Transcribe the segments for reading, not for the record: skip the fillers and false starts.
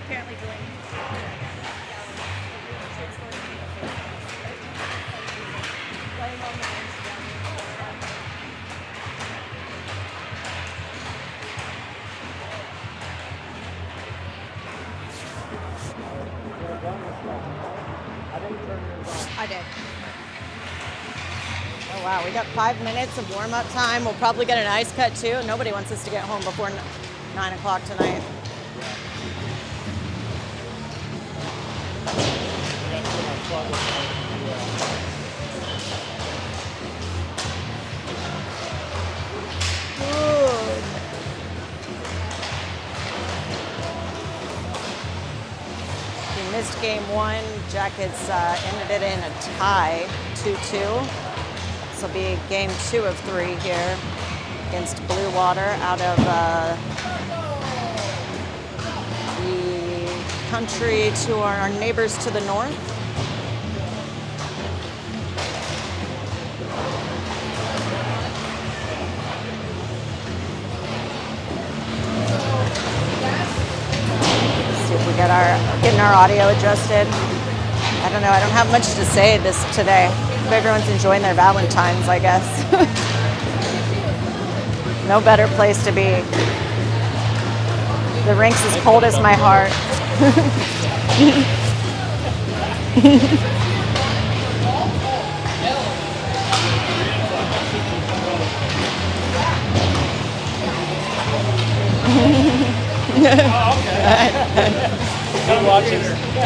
Apparently doing I did. Oh wow, we got 5 minutes of warm-up time. We'll probably get an ice cut too. Nobody wants us to get home before 9 o'clock tonight. We missed game one. Jackets ended it in a tie, 2-2. This will be game 2 of 3 here against Bluewater out of the country to our neighbors to the north. Getting our audio adjusted. I don't know, I don't have much to say today. Everyone's enjoying their Valentines, I guess. No better place to be. The rink's as cold as my heart.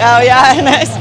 Oh yeah, nice.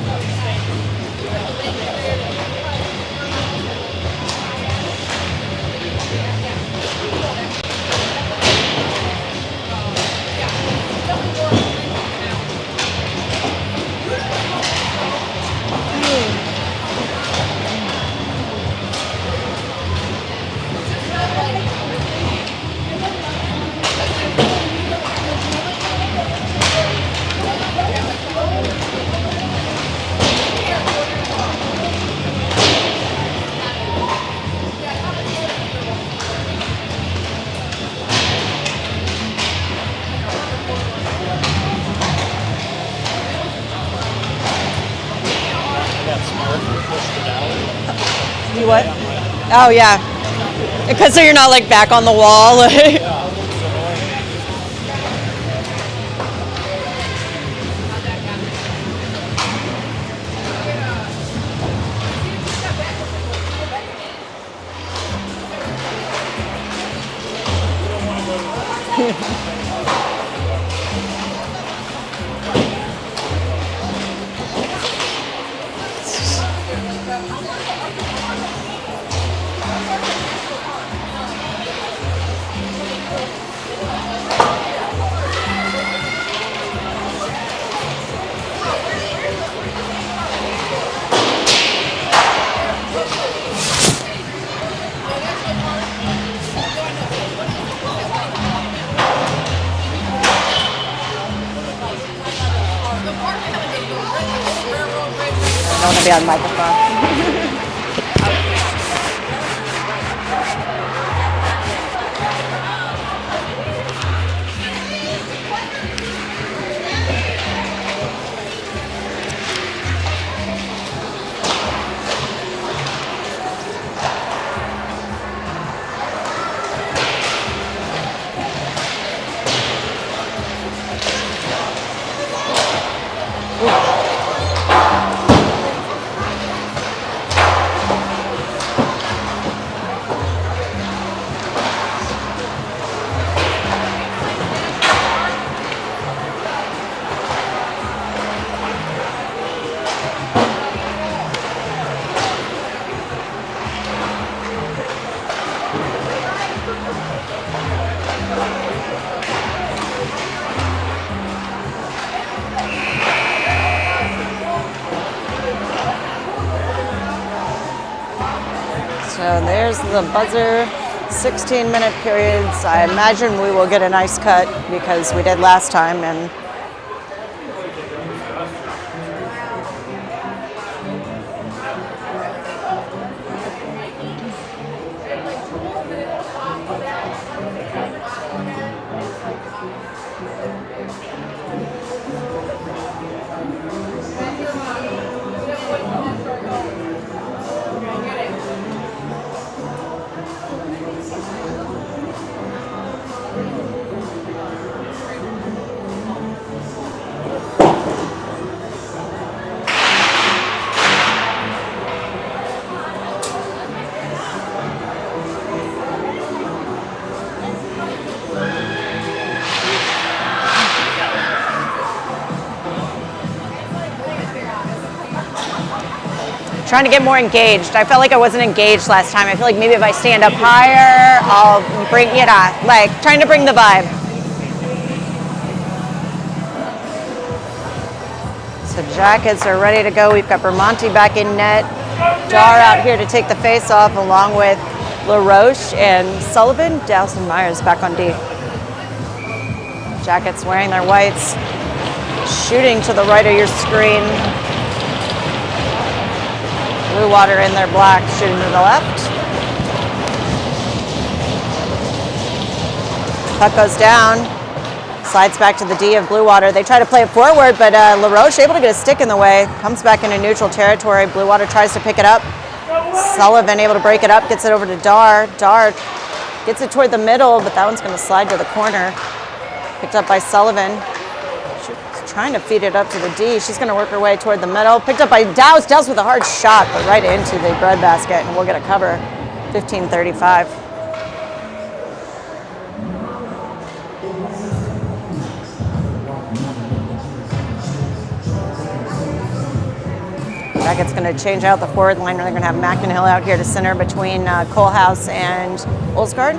Oh yeah, because so you're not like back on the wall. I don't want to be on microphone. So there's the buzzer, 16-minute periods. I imagine we will get a nice cut because we did last time. And trying to get more engaged. I felt like I wasn't engaged last time. I feel like maybe if I stand up higher, I'll bring, like trying to bring the vibe. So Jackets are ready to go. We've got Bramante back in net. Dar out here to take the face off along with LaRoche and Sullivan. Dowson Myers back on D. Jackets wearing their whites. Shooting to the right of your screen. Bluewater in their black, shooting to the left. Puck goes down, slides back to the D of Bluewater. They try to play it forward, but LaRoche able to get a stick in the way. Comes back into neutral territory. Bluewater tries to pick it up. Sullivan able to break it up, gets it over to Dar. Dar gets it toward the middle, but that one's going to slide to the corner. Picked up by Sullivan. Trying to feed it up to the D. She's going to work her way toward the middle. Picked up by Douse. Douse with a hard shot, but right into the breadbasket, and we'll get a cover. 15-35. Jackets going to change out the forward line. They're going to have McInhill out here to center between Kohlhaas and Olsgaard.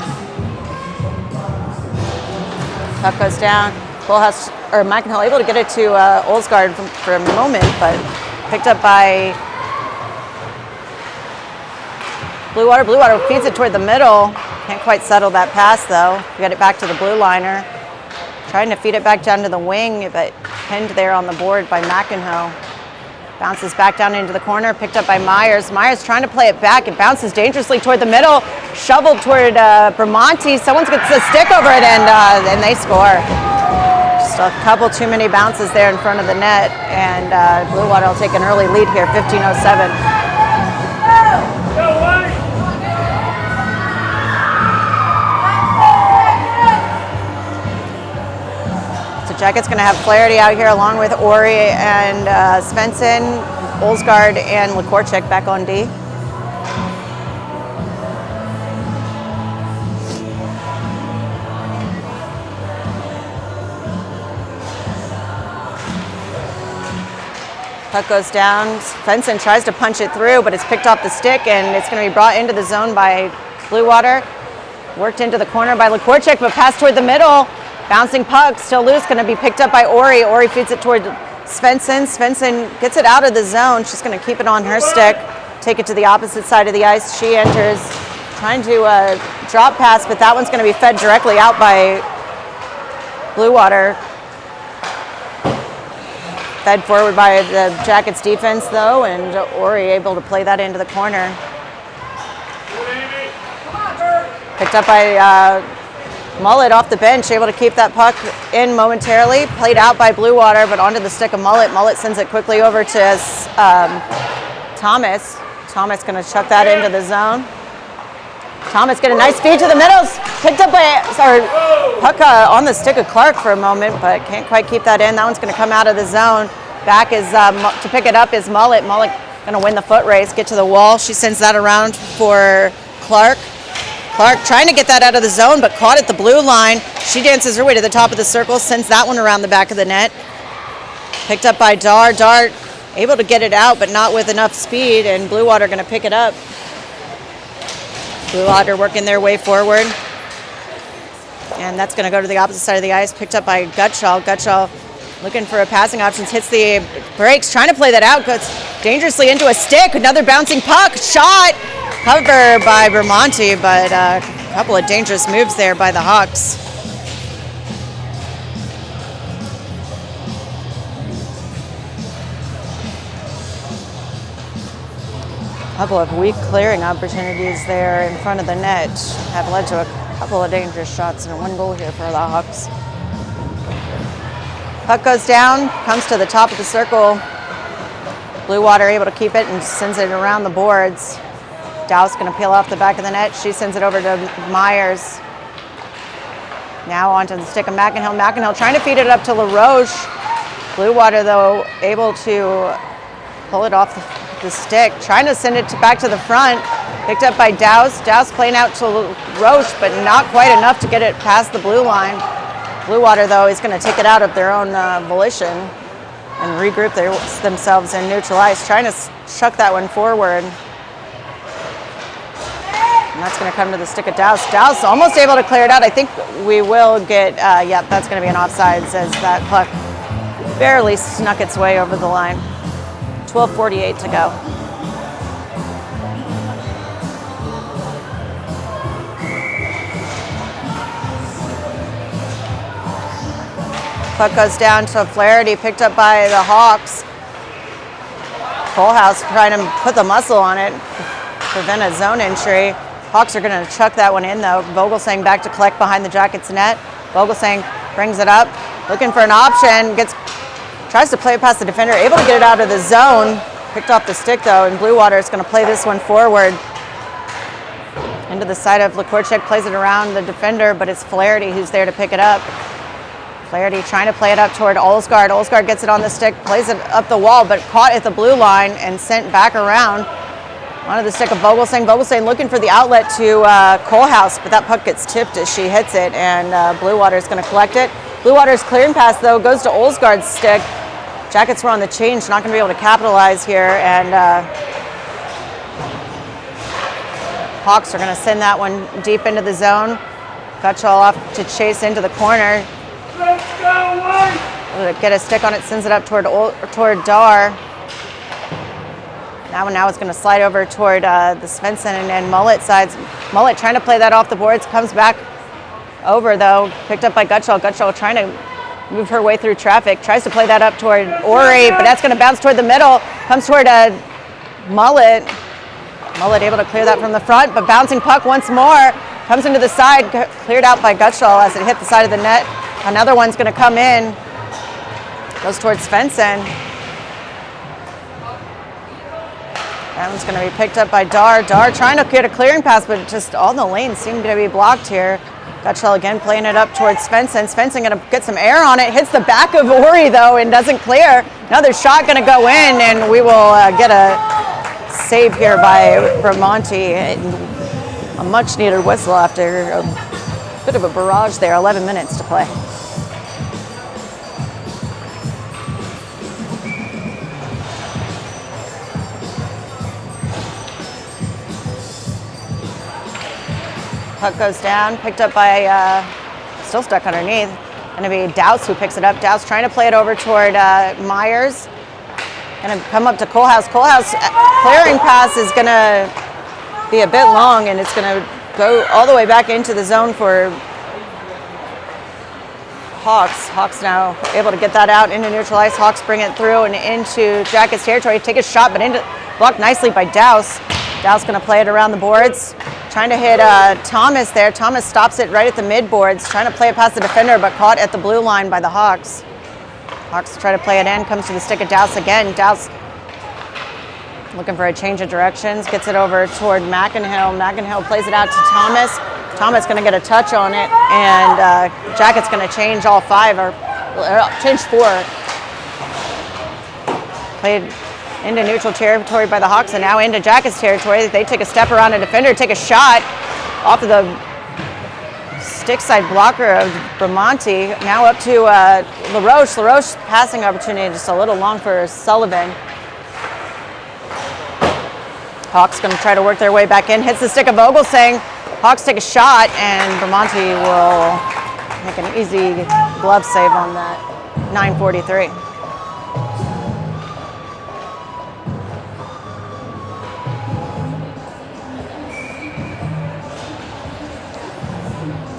Puck goes down. Kohlhaas or McInhill able to get it to Olsgaard for a moment, but picked up by Bluewater. Bluewater feeds it toward the middle. Can't quite settle that pass though. We got it back to the blue liner. Trying to feed it back down to the wing, but pinned there on the board by McInhill. Bounces back down into the corner, picked up by Myers. Myers trying to play it back. It bounces dangerously toward the middle, shoveled toward Bramante. Someone gets a stick over it, and they score. Just a couple too many bounces there in front of the net, and Bluewater will take an early lead here, 15:07. Jackets going to have Flaherty out here along with Ori and Svensson, Olsgaard, and Lekorchik back on D. Puck goes down. Svensson tries to punch it through, but it's picked off the stick, and it's going to be brought into the zone by Bluewater. Worked into the corner by Lekorchik, but passed toward the middle. Bouncing puck, still loose, going to be picked up by Ori. Ori feeds it toward Svensson. Svensson gets it out of the zone. She's going to keep it on her stick, take it to the opposite side of the ice. She enters, trying to drop pass, but that one's going to be fed directly out by Bluewater. Fed forward by the Jackets defense, though, and Ori able to play that into the corner. Picked up by Mullet off the bench, able to keep that puck in momentarily. Played out by Bluewater, but onto the stick of Mullet. Mullet sends it quickly over to Thomas. Thomas going to chuck that into the zone. Thomas get a nice feed to the middle. Picked up by, puck on the stick of Clark for a moment, but can't quite keep that in. That one's going to come out of the zone. Back is to pick it up is Mullet. Mullet going to win the foot race, get to the wall. She sends that around for Clark. Clark trying to get that out of the zone, but caught at the blue line. She dances her way to the top of the circle, sends that one around the back of the net. Picked up by Dar. Dar able to get it out, but not with enough speed, and Bluewater going to pick it up. Bluewater working their way forward. And that's going to go to the opposite side of the ice, picked up by Gutschall. Gutschall looking for a passing options, hits the brakes, trying to play that out, goes dangerously into a stick. Another bouncing puck, shot. Cover by Vermonti, but a couple of dangerous moves there by the Hawks. A couple of weak clearing opportunities there in front of the net have led to a couple of dangerous shots and one goal here for the Hawks. Puck goes down, comes to the top of the circle. Bluewater able to keep it and sends it around the boards. Dow's going to peel off the back of the net. She sends it over to Myers. Now onto the stick of McInhill. McInhill trying to feed it up to LaRoche. Bluewater, though, able to pull it off the stick. Trying to send it back to the front. Picked up by Dow's. Dow's playing out to LaRoche, but not quite enough to get it past the blue line. Bluewater, though, is going to take it out of their own volition and regroup themselves in neutral ice. Trying to chuck that one forward. And that's going to come to the stick of Dow's. Dow's almost able to clear it out. I think we will get, yep, that's going to be an offsides as that puck barely snuck its way over the line. 12:48 to go. Puck goes down to Flaherty, picked up by the Hawks. Kohlhaas trying to put the muscle on it, prevent a zone entry. Hawks are going to chuck that one in, though. Vogelsang back to collect behind the Jackets net. Vogelsang brings it up, looking for an option, tries to play it past the defender, able to get it out of the zone. Picked off the stick, though, and Bluewater is going to play this one forward. Into the side of Lekorchik, plays it around the defender, but it's Flaherty who's there to pick it up. Flaherty trying to play it up toward Olsgaard. Olsgaard gets it on the stick, plays it up the wall, but caught at the blue line and sent back around. Onto the stick of Vogelsang. Vogelsang looking for the outlet to Kohlhaas, but that puck gets tipped as she hits it, and Bluewater is going to collect it. Bluewater's clearing pass, though, goes to Olsgaard's stick. Jackets were on the change, not going to be able to capitalize here, and Hawks are going to send that one deep into the zone. Gutschall off to chase into the corner. Get a stick on it, sends it up toward Dar. That one now is going to slide over toward the Svensson and Mullet sides. Mullet trying to play that off the boards, comes back over, though, picked up by Gutschall. Gutschall trying to move her way through traffic, tries to play that up toward Ori, but that's going to bounce toward the middle, comes toward Mullet. Mullet able to clear that from the front, but bouncing puck once more, comes into the side, cleared out by Gutschall as it hit the side of the net. Another one's going to come in, goes towards Svensson. That one's going to be picked up by Dar. Dar trying to get a clearing pass, but just all the lanes seem to be blocked here. Gutschall again playing it up towards Svensson. Svensson going to get some air on it. Hits the back of Ori, though, and doesn't clear. Another shot going to go in, and we will get a save here by Bramante. A much-needed whistle after a bit of a barrage there. 11 minutes to play. Puck goes down, picked up by, still stuck underneath. Going to be Douse who picks it up. Douse trying to play it over toward Myers. Going to come up to Kohlhaas. Kohlhaas clearing pass is going to be a bit long, and it's going to go all the way back into the zone for Hawks. Hawks now able to get that out into neutral ice. Hawks bring it through and into Jackets territory. Take a shot, but blocked nicely by Douse. Douse going to play it around the boards. Trying to hit Thomas there. Thomas stops it right at the mid boards. Trying to play it past the defender, but caught at the blue line by the Hawks. Hawks try to play it in. Comes to the stick of Douse again. Douse looking for a change of directions. Gets it over toward McInhill. McInhill plays it out to Thomas. Thomas going to get a touch on it, and Jackets going to change all five, or change four. Played into neutral territory by the Hawks, and now into Jackets territory. They take a step around a defender, take a shot off of the stick side blocker of Bramante. Now up to LaRoche. LaRoche passing opportunity, just a little long for Sullivan. Hawks going to try to work their way back in. Hits the stick of Vogelsang. Hawks take a shot, and Bramante will make an easy glove save on that. 9:43.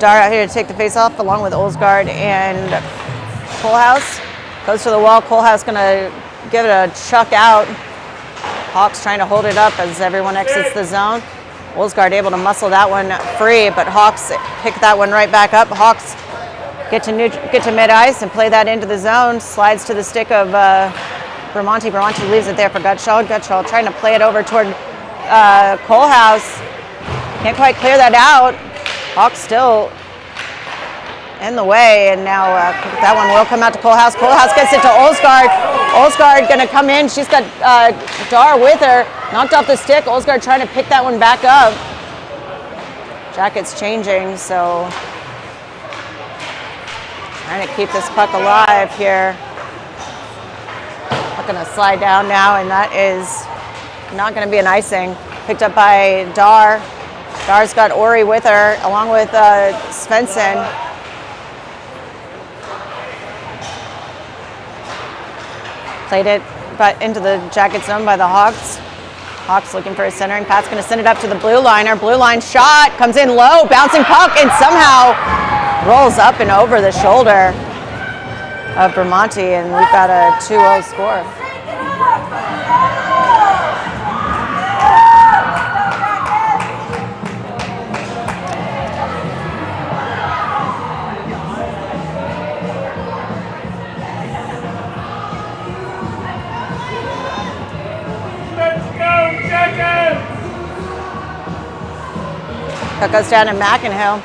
Dar out here to take the face off along with Olsgaard and Kohlhaas. Goes to the wall. Kohlhaas going to give it a chuck out. Hawks trying to hold it up as everyone exits the zone. Olsgaard able to muscle that one free, but Hawks pick that one right back up. Hawks get to mid-ice and play that into the zone. Slides to the stick of Bramante. Bramante leaves it there for Gutschall. Gutschall trying to play it over toward Kohlhaas. Can't quite clear that out. Hawks still in the way, and now that one will come out to Kohlhaas. Kohlhaas gets it to Olsgaard. Olsgaard going to come in. She's got Dar with her. Knocked off the stick. Olsgaard trying to pick that one back up. Jackets changing, so trying to keep this puck alive here. Puck going to slide down now, and that is not going to be an icing. Picked up by Dar. Dar's got Ori with her, along with Svensson. Played it but into the Jacket zone by the Hawks. Hawks looking for a centering pass, going to send it up to the blue liner. Blue line shot, comes in low, bouncing puck, and somehow rolls up and over the shoulder of Bramante, and we've got a 2-0 score. Puck goes down to McInhill.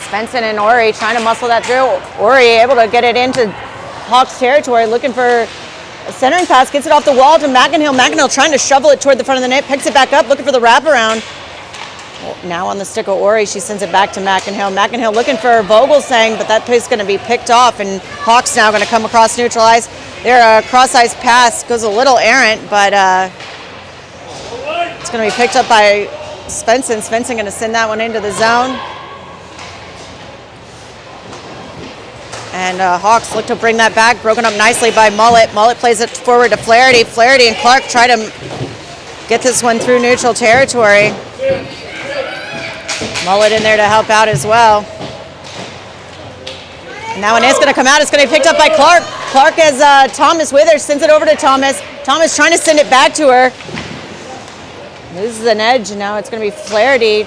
Svensson and Ori trying to muscle that through. Ori able to get it into Hawks territory, looking for a centering pass, gets it off the wall to McInhill. McInhill trying to shovel it toward the front of the net, picks it back up, looking for the wraparound. Now on the stick of Ori, she sends it back to McInhill. McInhill looking for Vogelsang, but that pace is going to be picked off, and Hawks now going to come across neutral ice. Their cross-ice pass goes a little errant, but it's going to be picked up by Svensson. Svensson going to send that one into the zone. And Hawks look to bring that back, broken up nicely by Mullet. Mullet plays it forward to Flaherty. Flaherty and Clark try to get this one through neutral territory. Mullet in there to help out as well. And that one is going to come out. It's going to be picked up by Clark. Clark has Thomas with her, sends it over to Thomas. Thomas trying to send it back to her. Loses an edge, and now it's going to be Flaherty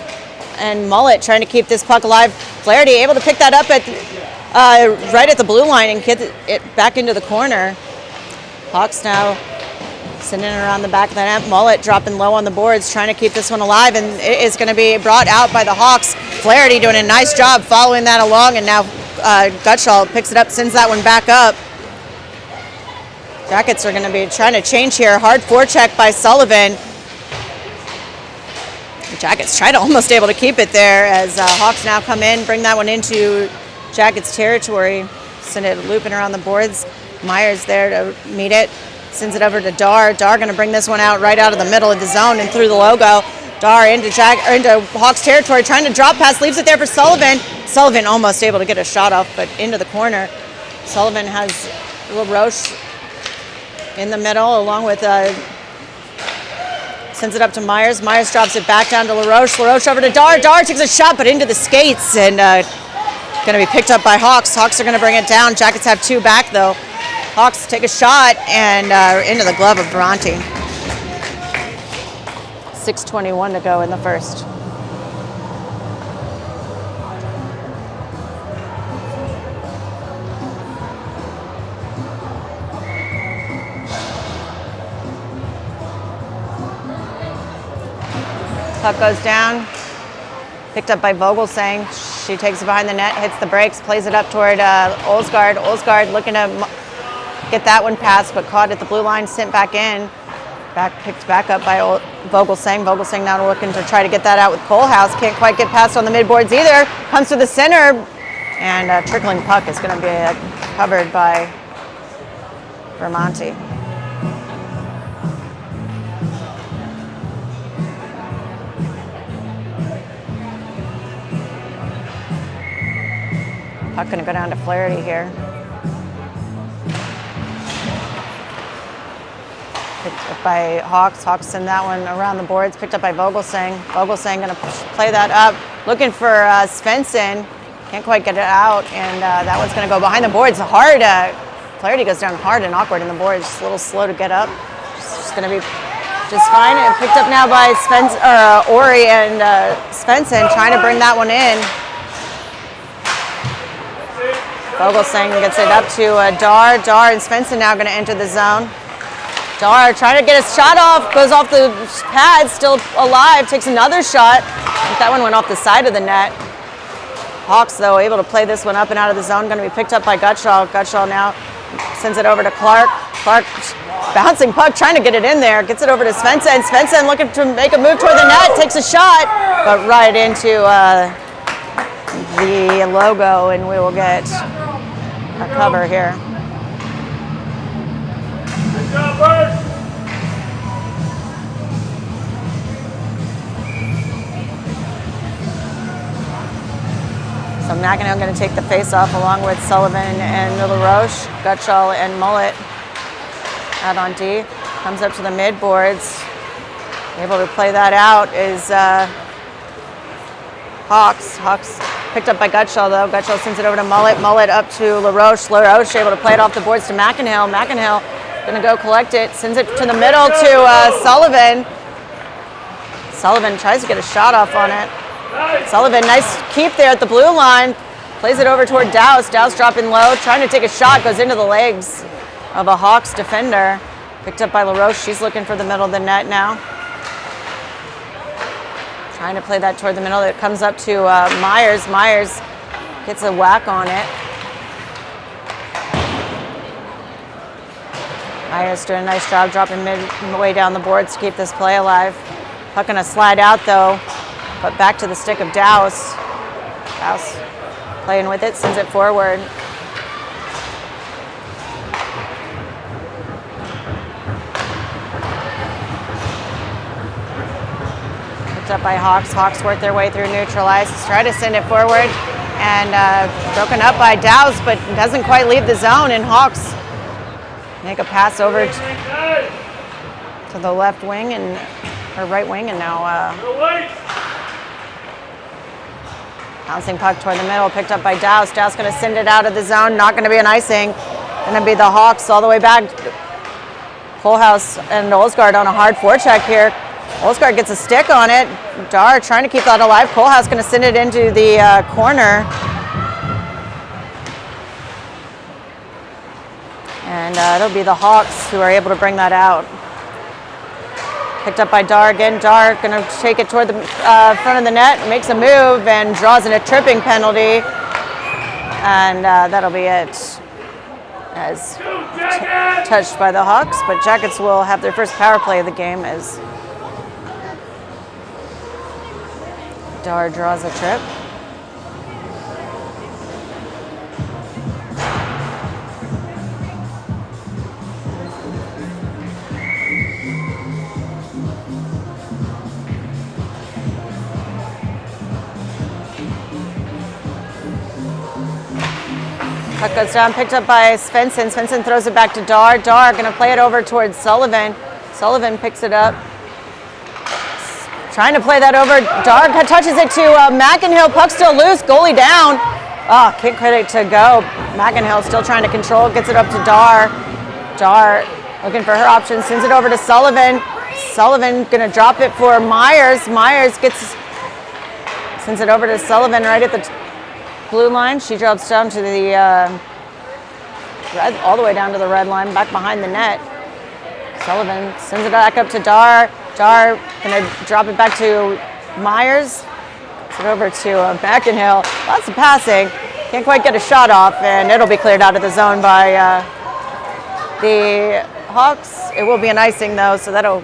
and Mullet trying to keep this puck alive. Flaherty able to pick that up at right at the blue line and get it back into the corner. Hawks now sending it around the back of the net. Mullet dropping low on the boards, trying to keep this one alive, and it is going to be brought out by the Hawks. Flaherty doing a nice job following that along, and now Gutschall picks it up, sends that one back up. Jackets are going to be trying to change here. Hard forecheck by Sullivan. The Jackets try to almost able to keep it there as Hawks now come in, bring that one into Jackets territory. Send it looping around the boards. Myers there to meet it. Sends it over to Dar. Dar going to bring this one out right out of the middle of the zone and through the logo. Dar into Hawks territory, trying to drop pass, leaves it there for Sullivan. Sullivan almost able to get a shot off, but into the corner. Sullivan has LaRoche in the middle, along with sends it up to Myers. Myers drops it back down to LaRoche. LaRoche over to Dar. Dar takes a shot, but into the skates, and going to be picked up by Hawks. Hawks are going to bring it down. Jackets have two back, though. Hawks take a shot, and into the glove of Bronte. 6:21 to go in the first. Puck goes down, picked up by Vogelsang. She takes it behind the net, hits the brakes, plays it up toward Olsgaard. Olsgaard looking to get that one passed, but caught at the blue line, sent back in. Picked back up by Vogelsang. Vogelsang now looking to try to get that out with Kohlhaas. Can't quite get past on the midboards either. Comes to the center, and trickling puck is going to be covered by Vermonti. Puck going to go down to Flaherty here. Picked up by Hawks. Hawks send that one around the boards. Picked up by Vogelsang. Vogelsang going to play that up. Looking for Svensson. Can't quite get it out, and that one's going to go behind the boards. Hard. Flaherty goes down hard and awkward in the boards. Just a little slow to get up. Just going to be just fine. And picked up now by Ori and Svensson, trying to bring that one in. Vogelsang gets it up to Dar. Dar and Svensson now going to enter the zone. Dar trying to get a shot off, goes off the pad, still alive, takes another shot. I think that one went off the side of the net. Hawks, though, able to play this one up and out of the zone, going to be picked up by Gutschall. Gutschall now sends it over to Clark. Clark bouncing puck, trying to get it in there, gets it over to Svensson. Svensson looking to make a move toward the net, takes a shot, but right into the logo, and we will get a cover here. So McEnhill going to take the face-off along with Sullivan and LaRoche. Gutschall and Mullet out on D. Comes up to the mid-boards. Able to play that out is Hawks. Hawks picked up by Gutschall, though. Gutschall sends it over to Mullet. Mullet up to LaRoche. LaRoche able to play it off the boards to McEnhill. McEnhill going to go collect it. Sends it to the middle to Sullivan. Sullivan tries to get a shot off on it. Sullivan, nice keep there at the blue line. Plays it over toward Douse. Douse dropping low, trying to take a shot. Goes into the legs of a Hawks defender. Picked up by LaRoche. She's looking for the middle of the net now. Trying to play that toward the middle. It comes up to Myers. Myers gets a whack on it. Myers doing a nice job dropping midway down the boards to keep this play alive. Puck gonna slide out though, but back to the stick of Douse. Douse playing with it, sends it forward. Picked up by Hawks. Hawks work their way through neutralized. Try to send it forward, and broken up by Douse, but doesn't quite leave the zone, and Hawks make a pass over to the left wing or right wing, and now bouncing puck toward the middle, picked up by Douse. Douse going to send it out of the zone. Not going to be an icing. Going to be the Hawks all the way back. Kohlhaas and Olsgaard on a hard forecheck here. Olsgaard gets a stick on it. Dar trying to keep that alive. Kohlhaas going to send it into the corner. And it'll be the Hawks who are able to bring that out. Picked up by Dar again. Dar going to take it toward the front of the net, makes a move, and draws in a tripping penalty. And that'll be it, as touched by the Hawks. But Jackets will have their first power play of the game as Dar draws a trip. Puck goes down, picked up by Svensson. Svensson throws it back to Dar. Dar going to play it over towards Sullivan. Sullivan picks it up. Trying to play that over. Dar touches it to McInhill. Puck still loose. Goalie down. Oh, kick credit to go. McInhill still trying to control. Gets it up to Dar. Dar looking for her options. Sends it over to Sullivan. Sullivan going to drop it for Myers. Myers sends it over to Sullivan right at the blue line. She drops down to the red, all the way down to the red line, back behind the net. Sullivan sends it back up to Dar. Dar gonna drop it back to Myers. Gets it over to McInhill. Lots of passing. Can't quite get a shot off, and it'll be cleared out of the zone by the Hawks. It will be an icing though, so that'll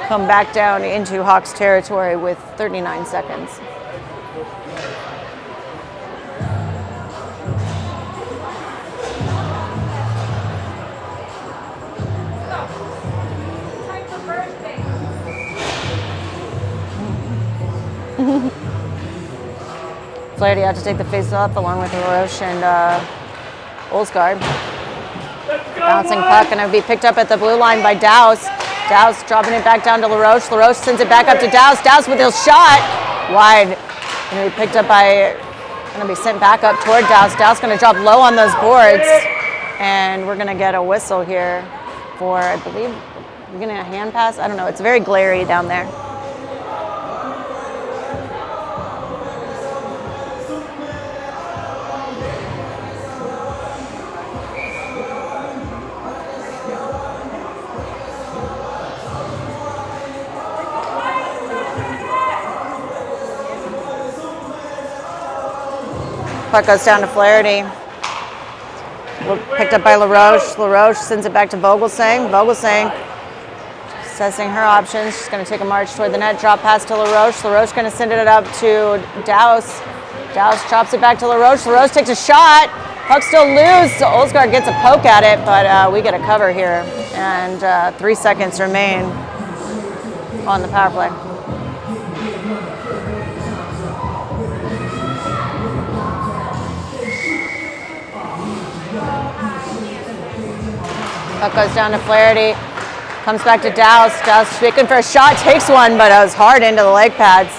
come back down into Hawks territory with 39 seconds. Flaherty had to take the face-off along with LaRoche and Olsgaard. Bouncing puck, going to be picked up at the blue line by Dowse. Dowse dropping it back down to LaRoche. LaRoche sends it back up to Dowse. Dowse with his shot. Wide. Going to be picked up by, going to be sent back up toward Dowse. Dowse going to drop low on those boards. And we're going to get a whistle here for, I believe, we're getting a hand pass. I don't know. It's very glary down there. Puck goes down to Flaherty. Picked up by LaRoche. LaRoche sends it back to Vogelsang. Vogelsang assessing her options. She's going to take a march toward the net. Drop pass to LaRoche. LaRoche going to send it up to Dowse. Dowse chops it back to LaRoche. LaRoche takes a shot. Puck still loose. So Olsgaard gets a poke at it, but we get a cover here. And 3 seconds remain on the power play. Puck goes down to Flaherty, comes back to Dowse. Dowse looking for a shot, takes one, but it was hard into the leg pads.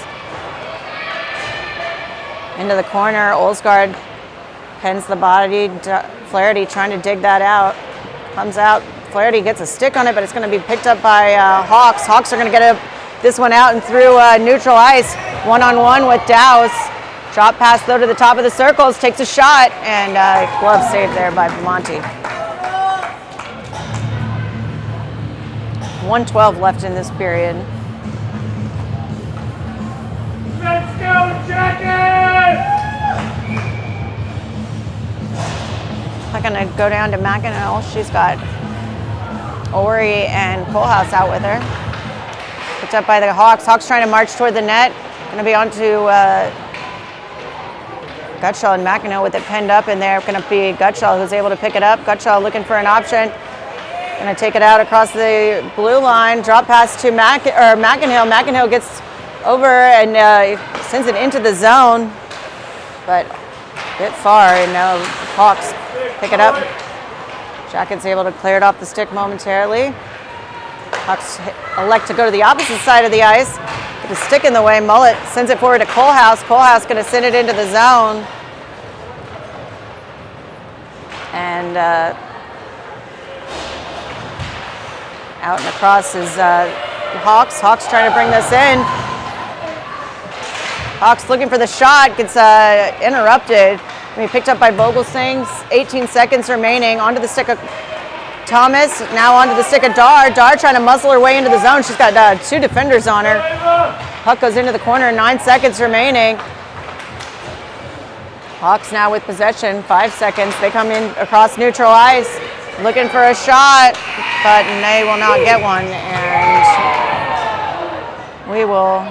Into the corner, Olsgaard pins the body. Flaherty trying to dig that out. Comes out, Flaherty gets a stick on it, but it's going to be picked up by Hawks. Hawks are going to get this one out and through neutral ice. One-on-one with Dowse. Drop pass though to the top of the circles, takes a shot, and glove saved there by Monty. 1:12 left in this period. Let's go, Jackets! I'm going to go down to McInhill. She's got Ori and Kohlhaas out with her. Picked up by the Hawks. Hawks trying to march toward the net. Going to be on to Gutschall and McInhill with it pinned up in there. Going to be Gutschall who's able to pick it up. Gutschall looking for an option. Going to take it out across the blue line. Drop pass to McInhill. McInhill gets over and sends it into the zone, but a bit far. And now Hawks pick it up. Jackets able to clear it off the stick momentarily. Hawks elect to go to the opposite side of the ice. With a stick in the way, Mullet sends it forward to Kohlhaas. Kohlhaas going to send it into the zone. And out and across is Hawks. Hawks trying to bring this in. Hawks looking for the shot, gets interrupted. I mean, picked up by Vogelsang. 18 seconds remaining. Onto the stick of Thomas now onto the stick of Dar. Dar trying to muscle her way into the zone. She's got 2 defenders on her. Puck goes into the corner, 9 seconds remaining. Hawks now with possession, 5 seconds. They come in across neutral ice, looking for a shot, but they will not get one. And we will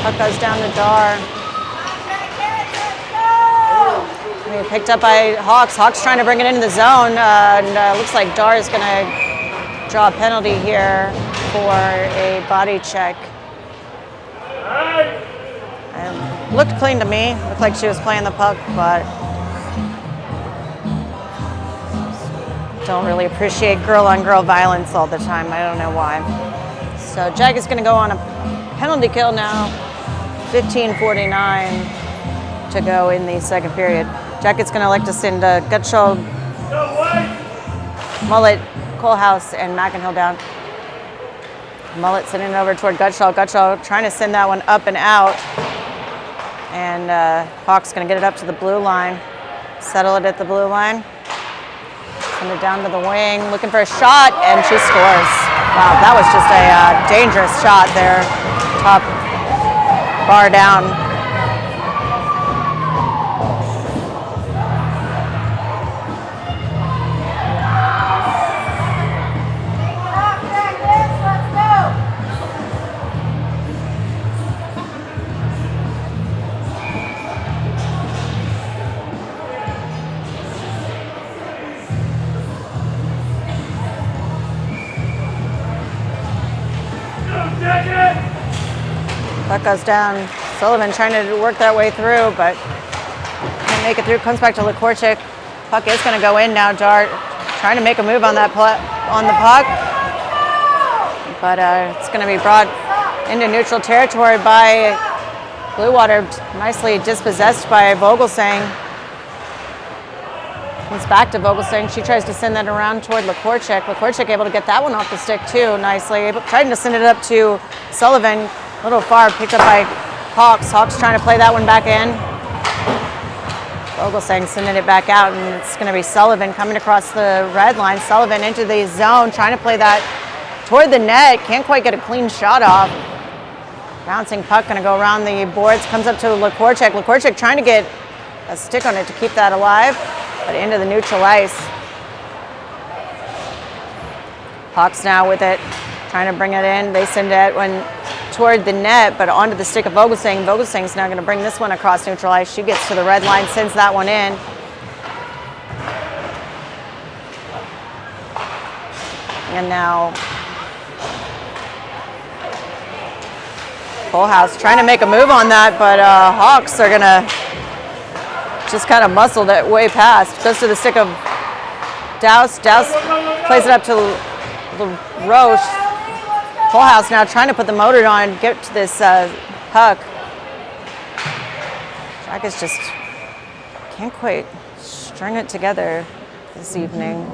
puck goes down to Dar. Picked up by Hawks. Hawks trying to bring it into the zone. And looks like Dar is going to draw a penalty here for a body check. And looked clean to me. Looked like she was playing the puck, but don't really appreciate girl-on-girl violence all the time. I don't know why. So Jag is going to go on a penalty kill now. 15:49 to go in the second period. Jacket's going to elect to send Gutschall, Mullet, Coalhouse, and McInhill down. Mullet sending it over toward Gutschall. Gutschall trying to send that one up and out. And Hawk's going to get it up to the blue line. Settle it at the blue line. Send it down to the wing. Looking for a shot, and she scores. Wow, that was just a dangerous shot there. Top bar down. Puck goes down. Sullivan trying to work that way through, but can't make it through. Comes back to Lekorchik. Puck is going to go in now. Dart trying to make a move on that on the puck, but it's going to be brought into neutral territory by Bluewater. Nicely dispossessed by Vogelsang. Comes back to Vogelsang. She tries to send that around toward Lekorchik. Lekorchik able to get that one off the stick too nicely. Trying to send it up to Sullivan. A little far, picked up by Hawks. Hawks trying to play that one back in. Vogelsang sending it back out, and it's going to be Sullivan coming across the red line. Sullivan into the zone, trying to play that toward the net. Can't quite get a clean shot off. Bouncing puck, going to go around the boards. Comes up to Lekorchik. Lekorchik trying to get a stick on it to keep that alive, but into the neutral ice. Hawks now with it, trying to bring it in. They send it toward the net, but onto the stick of Vogelsang. Vogelsang's now going to bring this one across neutral ice. She gets to the red line, sends that one in. And now Coalhouse trying to make a move on that, but Hawks are going to just kind of muscle that way past. Goes to the stick of Douse. Douse plays it up to Roche. Coalhouse now trying to put the motor on, get to this puck. Jack is just can't quite string it together this evening.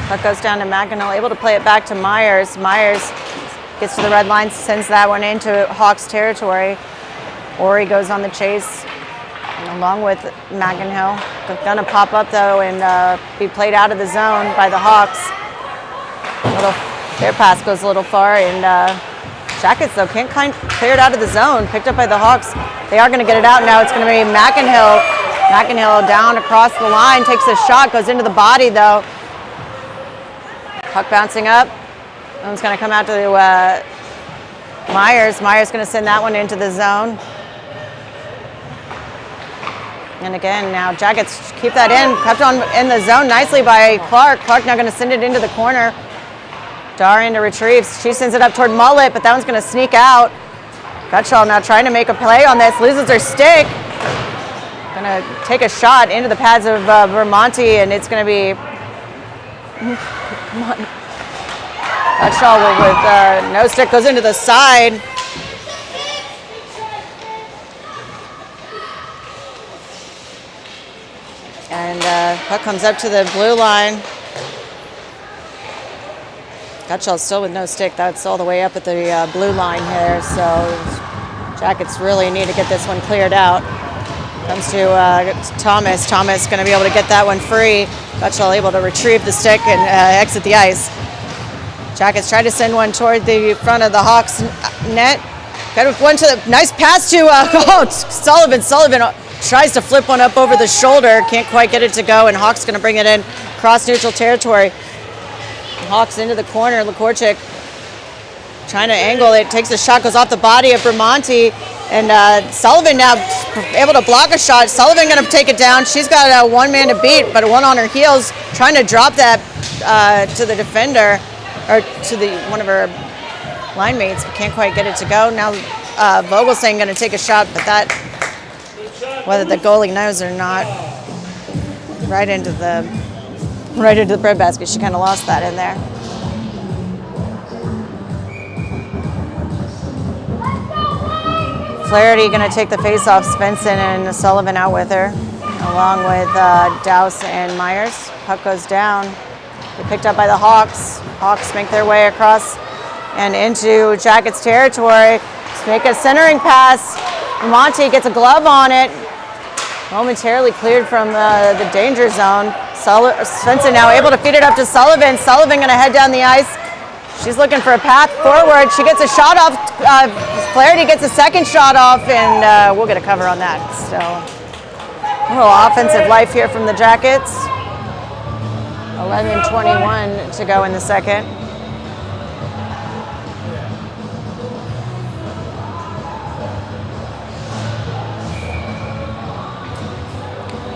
Puck goes down to McEnhill, able to play it back to Myers. Myers gets to the red line, sends that one into Hawks territory. Ori goes on the chase, and along with McEnhill. Gonna pop up though and be played out of the zone by the Hawks. Their pass goes a little far, and Jackets though can't clear it out of the zone. Picked up by the Hawks. They are gonna get it out now. It's gonna be McEnhill. McEnhill down across the line, takes a shot, goes into the body though. Puck bouncing up. That one's gonna come out to Myers. Myers gonna send that one into the zone. And again, now Jackets keep that in, kept on in the zone nicely by Clark. Clark now gonna send it into the corner. Darian to retrieve. She sends it up toward Mullet, but that one's gonna sneak out. Gutschall now trying to make a play on this, loses her stick. Gonna take a shot into the pads of Vermonti, and it's gonna be, come on. Gutschall with no stick, goes into the side. And puck comes up to the blue line. Gutschall still with no stick. That's all the way up at the blue line here. So Jackets really need to get this one cleared out. Comes to Thomas. Thomas going to be able to get that one free. Gutschall able to retrieve the stick and exit the ice. Jackets try to send one toward the front of the Hawks net. Got one to the nice pass to Sullivan. Sullivan tries to flip one up over the shoulder. Can't quite get it to go, and Hawks going to bring it in across neutral territory. Hawks into the corner. Lakorchik trying to angle it. Takes a shot, goes off the body of Vermonti. And Sullivan now able to block a shot. Sullivan going to take it down. She's got one man to beat, but one on her heels, trying to drop that to the defender, or to one of her line mates, but can't quite get it to go. Now Vogelsang going to take a shot, but that, whether the goalie knows or not, right into the breadbasket. She kind of lost that in there. Flaherty going to take the face-off. Svensson and Sullivan out with her, along with Douse and Myers. Puck goes down. They're picked up by the Hawks. Hawks make their way across and into Jackets territory. Just make a centering pass. Monty gets a glove on it. Momentarily cleared from the danger zone. Svensson now able to feed it up to Sullivan. Sullivan going to head down the ice. She's looking for a path forward. She gets a shot off. Flaherty gets a second shot off, and we'll get a cover on that. So a little offensive life here from the Jackets. 11:21 to go in the second.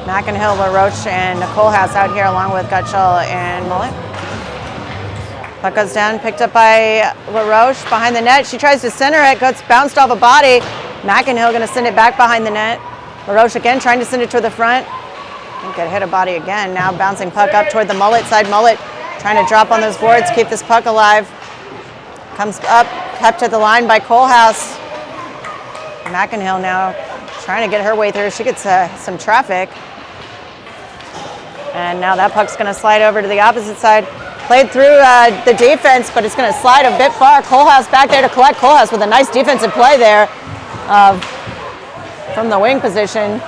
McEnhill, LaRoche, and Nicole House out here along with Gutschall and Mullet. Puck goes down, picked up by LaRoche behind the net. She tries to center it, gets bounced off a body. McEnhill going to send it back behind the net. LaRoche again trying to send it to the front. Didn't get hit a body again. Now bouncing puck up toward the Mullet side. Mullet trying to drop on those boards, keep this puck alive. Comes up, kept at the line by Colehouse. McEnhill now trying to get her way through. She gets some traffic. And now that puck's going to slide over to the opposite side. Played through the defense, but it's going to slide a bit far. Colehouse back there to collect. Colehouse with a nice defensive play there from the wing position.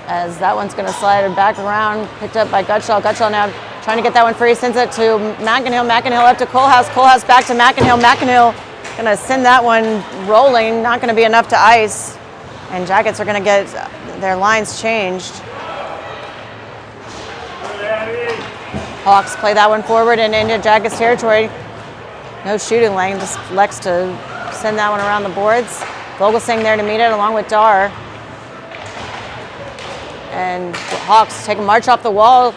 As that one's going to slide back around, picked up by Gutschall. Gutschall now trying to get that one free, sends it to McEnhill. McEnhill up to Colehouse. Colehouse back to McEnhill. McEnhill going to send that one rolling. Not going to be enough to ice. And Jackets are going to get their lines changed. Hawks play that one forward and into Jackets territory. No shooting lane, just Lex to send that one around the boards. Vogelsang there to meet it along with Dar. And Hawks take a march off the wall.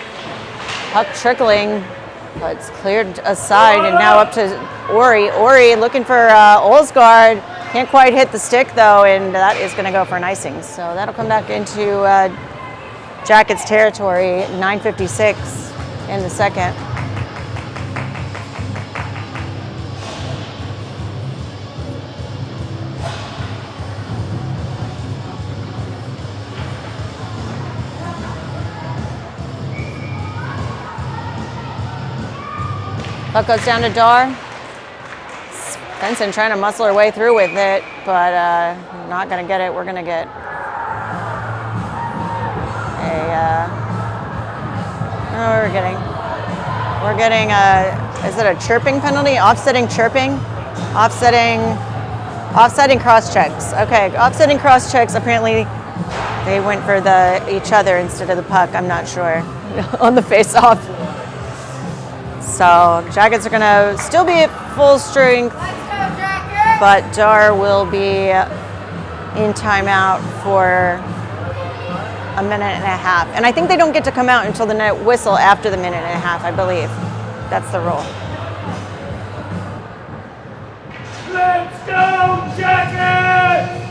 Puck trickling, but it's cleared aside and now up to Ori. Ori looking for Olsgaard. Can't quite hit the stick though, and that is going to go for an icing. So that'll come back into Jackets territory, 9:56 in the second. Puck goes down to Dar. Benson trying to muscle her way through with it, but not going to get it. We're going to get we're getting is it a chirping penalty? Offsetting chirping? Offsetting cross checks. Okay, offsetting cross checks. Apparently they went for each other instead of the puck. I'm not sure on the face-off. So Jackets are going to still be at full strength, but Dar will be in timeout for a minute and a half. And I think they don't get to come out until the net whistle after the minute and a half, I believe. That's the rule. Let's go, Jackets!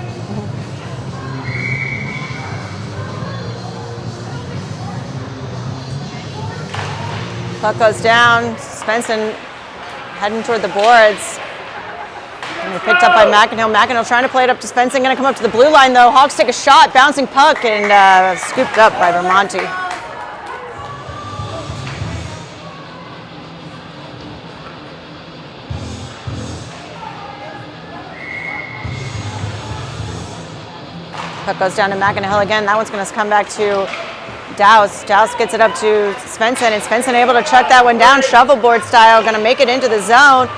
Puck goes down. Svensson heading toward the boards. And picked up by McInhill. McInhill trying to play it up to Svensson. Going to come up to the blue line though. Hawks take a shot, bouncing puck, and scooped up by Vermonti. Puck goes down to McInhill again. That one's going to come back to Douse. Douse gets it up to Svensson, and Svensson able to chuck that one down, shovelboard style, going to make it into the zone.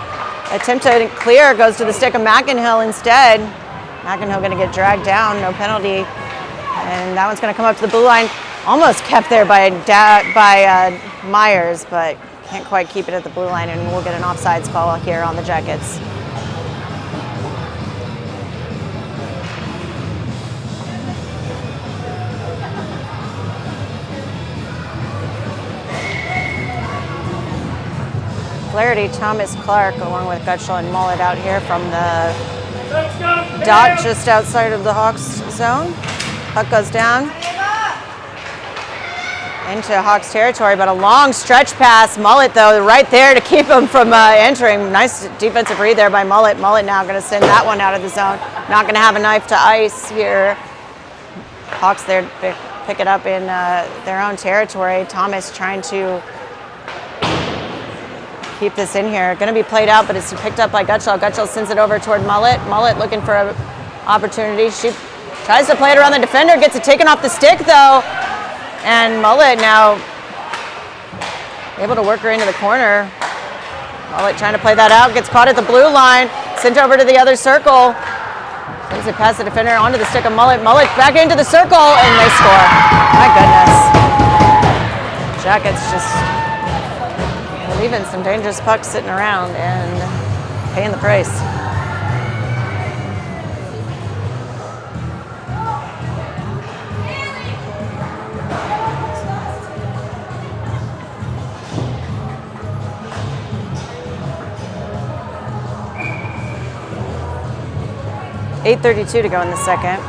Attempt to clear, goes to the stick of McInhill instead. McInhill going to get dragged down, no penalty. And that one's going to come up to the blue line. Almost kept there by Myers, but can't quite keep it at the blue line, and we'll get an offsides call here on the Jackets. Flaherty, Thomas, Clark, along with Gutschall and Mullet out here from the dot just outside of the Hawks zone. Puck goes down into Hawks territory, but a long stretch pass. Mullet, though, right there to keep him from entering. Nice defensive read there by Mullet. Mullet now going to send that one out of the zone. Not going to have a knife to ice here. Hawks there to pick it up in their own territory. Thomas trying to keep this in here. Going to be played out, but it's picked up by Gutschall. Gutschall sends it over toward Mullet. Mullet looking for an opportunity. She tries to play it around the defender, gets it taken off the stick though. And Mullet now able to work her into the corner. Mullet trying to play that out, gets caught at the blue line, sent over to the other circle. Sends it past the defender onto the stick of Mullet. Mullet back into the circle, and they score. My goodness. Jackets just leaving some dangerous pucks sitting around and paying the price. .8:32 to go in the second.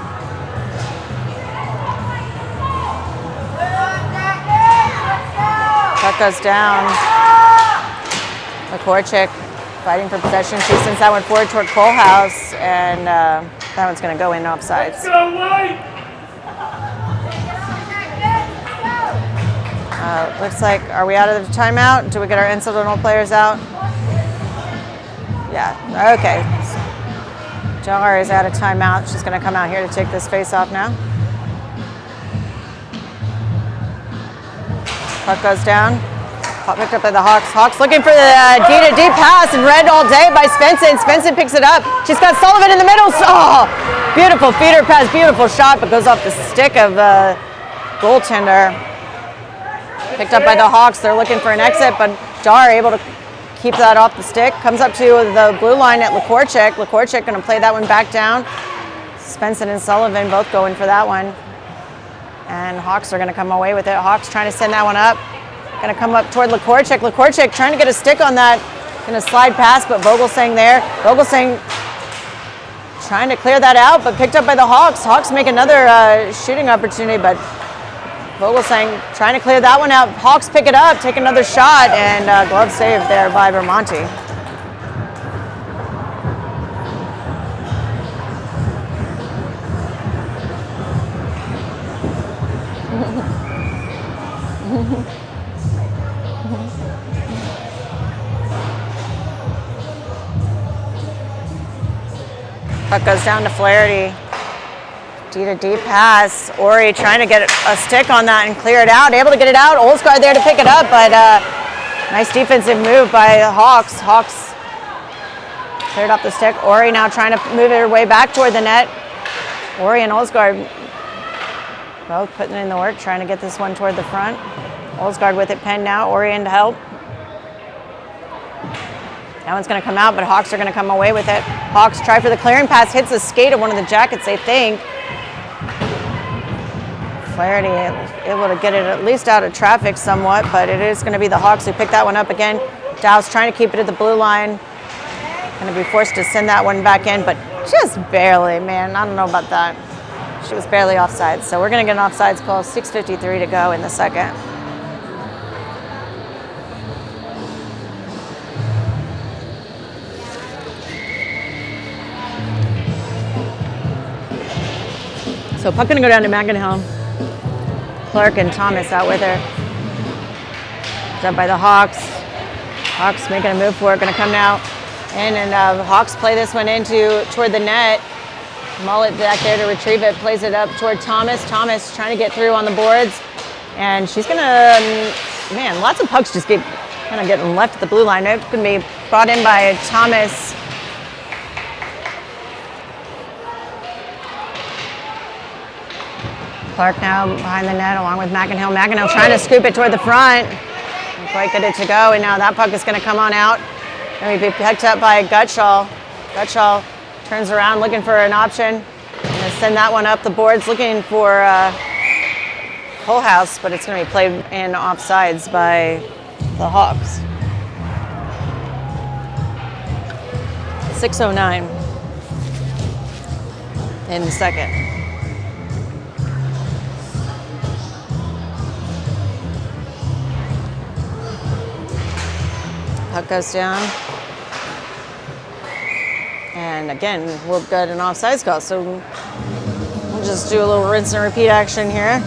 Puck goes down. McCorchick fighting for possession. She sends that one forward toward Kohlhaas, and that one's going to go in offsides. Looks like, are we out of the timeout? Do we get our incidental players out? Yeah, okay. Jar is out of timeout. She's going to come out here to take this face off now. Puck goes down. Picked up by the Hawks. Hawks looking for the D-to-D pass, and read all day by Svensson. Svensson picks it up. She's got Sullivan in the middle. Oh, beautiful feeder pass, beautiful shot, but goes off the stick of the goaltender. Picked up by the Hawks. They're looking for an exit, but Dar able to keep that off the stick. Comes up to the blue line at LaCourchick. LaCourchick going to play that one back down. Svensson and Sullivan both going for that one. And Hawks are going to come away with it. Hawks trying to send that one up. Going to come up toward LaCourchick. LaCourchick trying to get a stick on that. Going to slide past, but Vogelsang there. Vogelsang trying to clear that out, but picked up by the Hawks. Hawks make another shooting opportunity, but Vogelsang trying to clear that one out. Hawks pick it up, take another shot, and glove save there by Vermonti. Puck goes down to Flaherty. D to D pass. Ori trying to get a stick on that and clear it out. Able to get it out. Olsgaard there to pick it up, but nice defensive move by the Hawks. Hawks cleared up the stick. Ori now trying to move her way back toward the net. Ori and Olsgaard both putting in the work, trying to get this one toward the front. Olsgaard with it pinned now. Ori in to help. That one's going to come out, but Hawks are going to come away with it. Hawks try for the clearing pass, hits the skate of one of the Jackets, they think. Flaherty able to get it at least out of traffic somewhat, but it is going to be the Hawks who pick that one up again. Dow's trying to keep it at the blue line. Going to be forced to send that one back in, but just barely, man. I don't know about that. She was barely offside, so we're going to get an offsides call. 6:53 to go in the second. So puck gonna go down to McInhill. Clark and Thomas out with her. It's up by the Hawks. Hawks making a move for it, gonna come now in, and Hawks play this one toward the net. Mullet back there to retrieve it, plays it up toward Thomas. Thomas trying to get through on the boards, and she's gonna, man, lots of pucks just keep kind of getting left at the blue line. It's gonna be brought in by Thomas. Clark now behind the net along with McInhill. McInhill trying to scoop it toward the front. Didn't quite get it to go, and now that puck is going to come on out. Going to be picked up by Gutschall. Gutschall turns around looking for an option. Going to send that one up the boards looking for Holhouse, but it's going to be played in offsides by the Hawks. 6:09 in the second. Puck goes down. And again, we'll get an offsides call, so we'll just do a little rinse and repeat action here.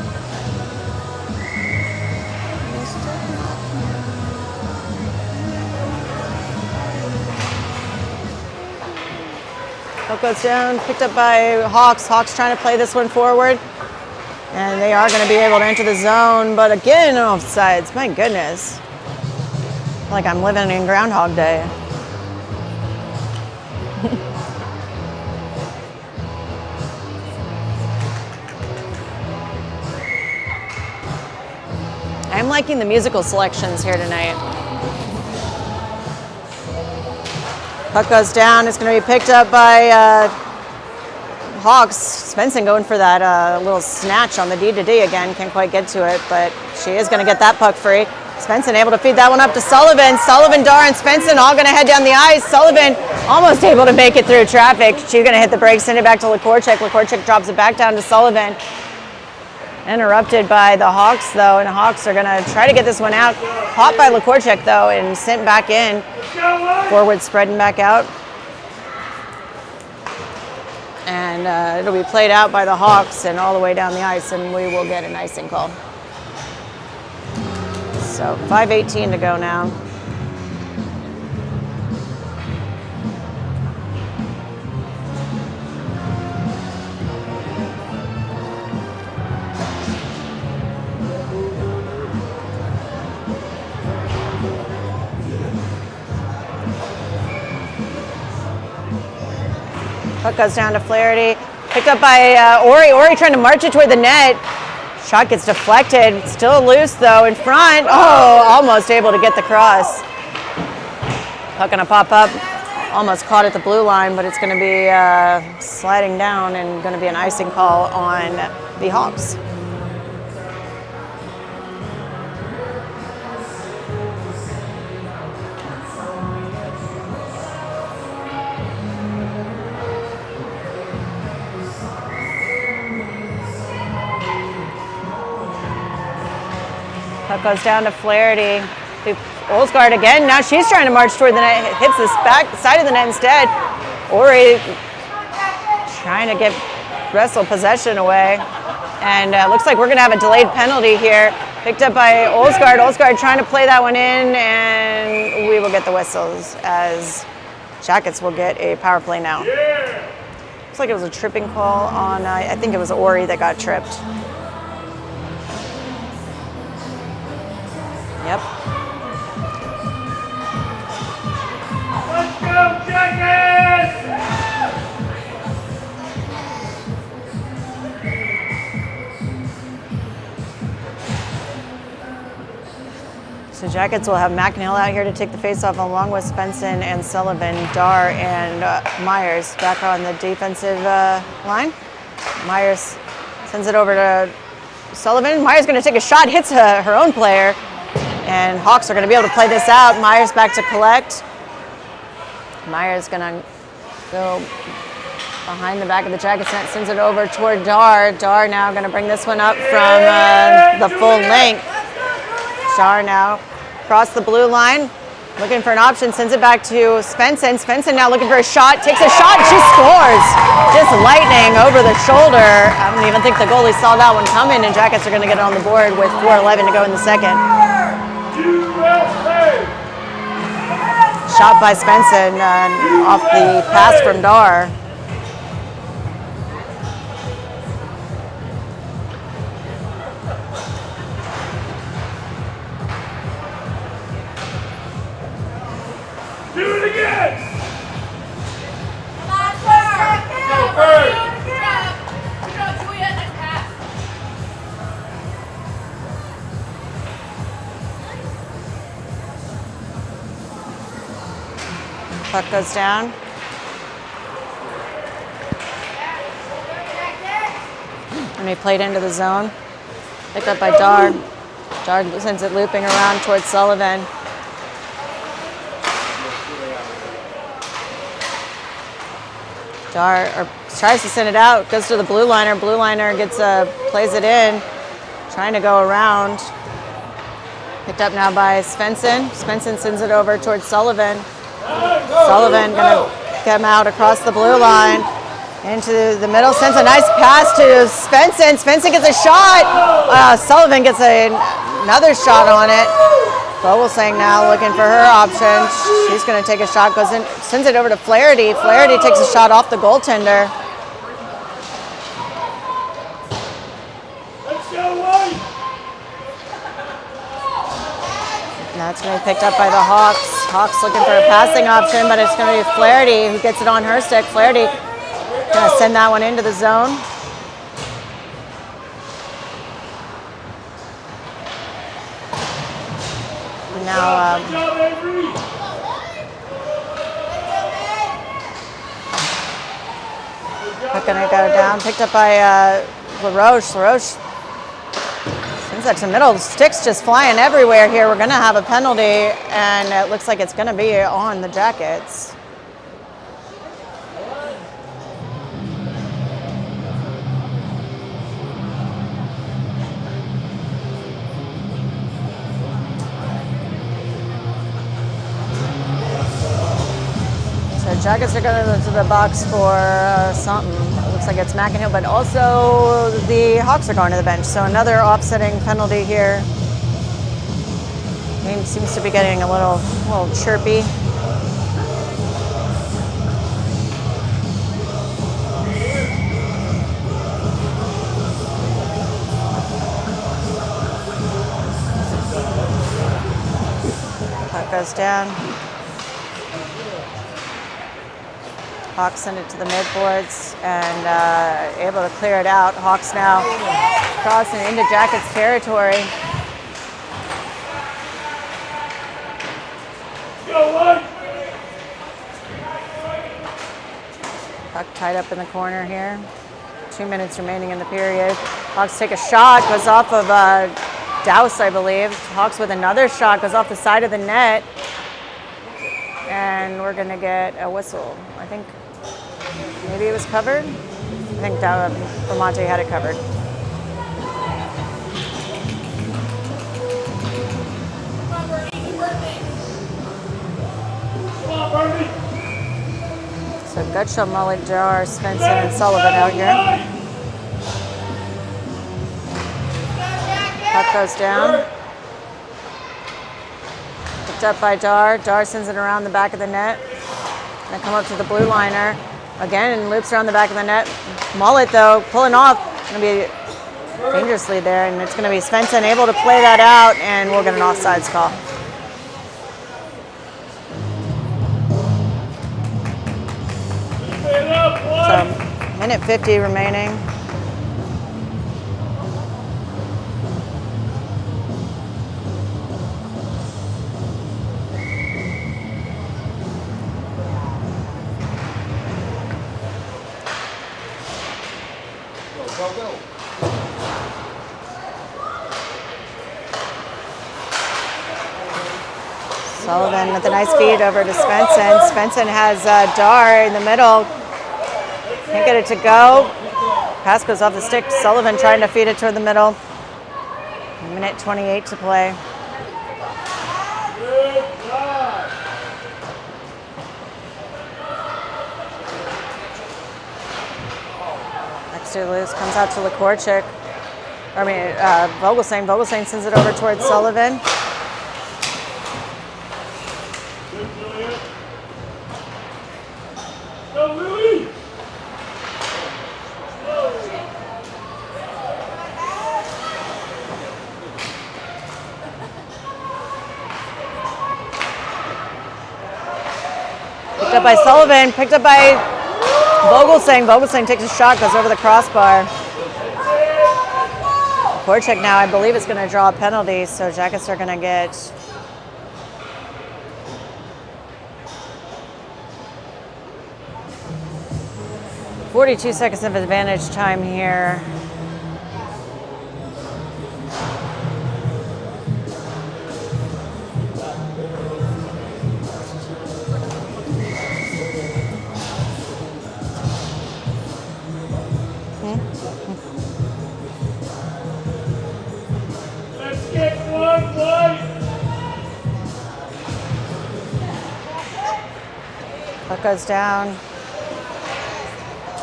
Puck goes down, picked up by Hawks. Hawks trying to play this one forward. And they are going to be able to enter the zone, but again, offsides. My goodness. Like I'm living in Groundhog Day. I'm liking the musical selections here tonight. Puck goes down. It's going to be picked up by Hawks. Svensson going for that little snatch on the D to D again. Can't quite get to it, but she is going to get that puck free. Svensson able to feed that one up to Sullivan. Sullivan, Dar, and Svensson all going to head down the ice. Sullivan almost able to make it through traffic. She's going to hit the brakes, send it back to Lekorchik. Lekorchik drops it back down to Sullivan. Interrupted by the Hawks, though, and the Hawks are going to try to get this one out. Caught by Lekorchik, though, and sent back in. Forward spreading back out. And it'll be played out by the Hawks and all the way down the ice, and we will get an icing call. So 5:18 to go now. Puck goes down to Flaherty. Picked up by Ori. Ori trying to march it toward the net. Shot gets deflected. Still loose, though, in front. Oh, almost able to get the cross. Puck gonna pop up. Almost caught at the blue line, but it's going to be sliding down and going to be an icing call on the Hawks. Puck goes down to Flaherty. Olsgaard again. Now she's trying to march toward the net. Hits the back side of the net instead. Ori trying to get wrestle possession away. And looks like we're going to have a delayed penalty here. Picked up by Olsgaard. Olsgaard trying to play that one in, and we will get the whistles as Jackets will get a power play now. like it was a tripping call on, I think it was Ori that got tripped. Yep. Let's go, Jackets! So Jackets will have McNeil out here to take the faceoff along with Svensson and Sullivan, Dar and Myers back on the defensive line. Myers sends it over to Sullivan. Myers going to take a shot, hits her own player, and Hawks are going to be able to play this out. Myers back to collect. Myers going to go behind the back of the Jackets net, sends it over toward Dar. Dar now going to bring this one up from the full length. Dar now across the blue line, looking for an option, sends it back to Svensson. Svensson now looking for a shot, takes a shot, and she scores. Just lightning over the shoulder. I don't even think the goalie saw that one coming, and Jackets are going to get it on the board with 4:11 to go in the second. Shot by Svensson off the pass from Dar. Do it again! Puck goes down. And he played into the zone. Picked up by Dar. Dar sends it looping around towards Sullivan. Dar tries to send it out, goes to the blue liner. Blue liner plays it in, trying to go around. Picked up now by Svensson. Svensson sends it over towards Sullivan. Sullivan gonna come out across the blue line into the middle, sends a nice pass to Svensson. Svensson gets a shot. Sullivan gets another shot on it. Vogelsang now looking for her option. She's going to take a shot, goes in, sends it over to Flaherty. Flaherty takes a shot off the goaltender. Let's go, White! And that's going to be picked up by the Hawks. Hawks looking for a passing option, but it's going to be Flaherty who gets it on her stick. Flaherty going to send that one into the zone. Now, going to go down, picked up by LaRoche. LaRoche sends that to the middle. Sticks just flying everywhere here. We're going to have a penalty, and it looks like it's going to be on the Jackets. Jackets are going to the box for something. It looks like it's McInhill, but also the Hawks are going to the bench. So another offsetting penalty here. Game seems to be getting a little chirpy. Puck goes down. Hawks send it to the midboards and able to clear it out. Hawks now crossing into Jackets territory. Puck tied up in the corner here. 2 minutes remaining in the period. Hawks take a shot, goes off of Douse, I believe. Hawks with another shot, goes off the side of the net. And we're gonna get a whistle. I think maybe it was covered. I think Vermonte had it covered. So Gutschall, Mullet, Jar, Svensson, and Sullivan out here. Puck goes down. Picked up by Dar. Dar sends it around the back of the net. Gonna come up to the blue liner. Again, loops around the back of the net. Mullet, though, pulling off. Going to be dangerously there, and it's going to be Svensson able to play that out, and we'll get an offsides call. So, minute 50 remaining. Sullivan with a nice feed over to Svensson. Svensson has Dar in the middle. Can't get it to go. Pass goes off the stick. Sullivan trying to feed it toward the middle. Minute 28 to play. Next to loose, comes out to Lakorchik. Vogelsang. Vogelsang sends it over towards Sullivan. Picked up by Sullivan, picked up by Vogelsang. Vogelsang takes a shot, goes over the crossbar. Korchak now, I believe, is going to draw a penalty, so Jackets are going to get .42 seconds of advantage time here. Let's get one point. Puck goes down.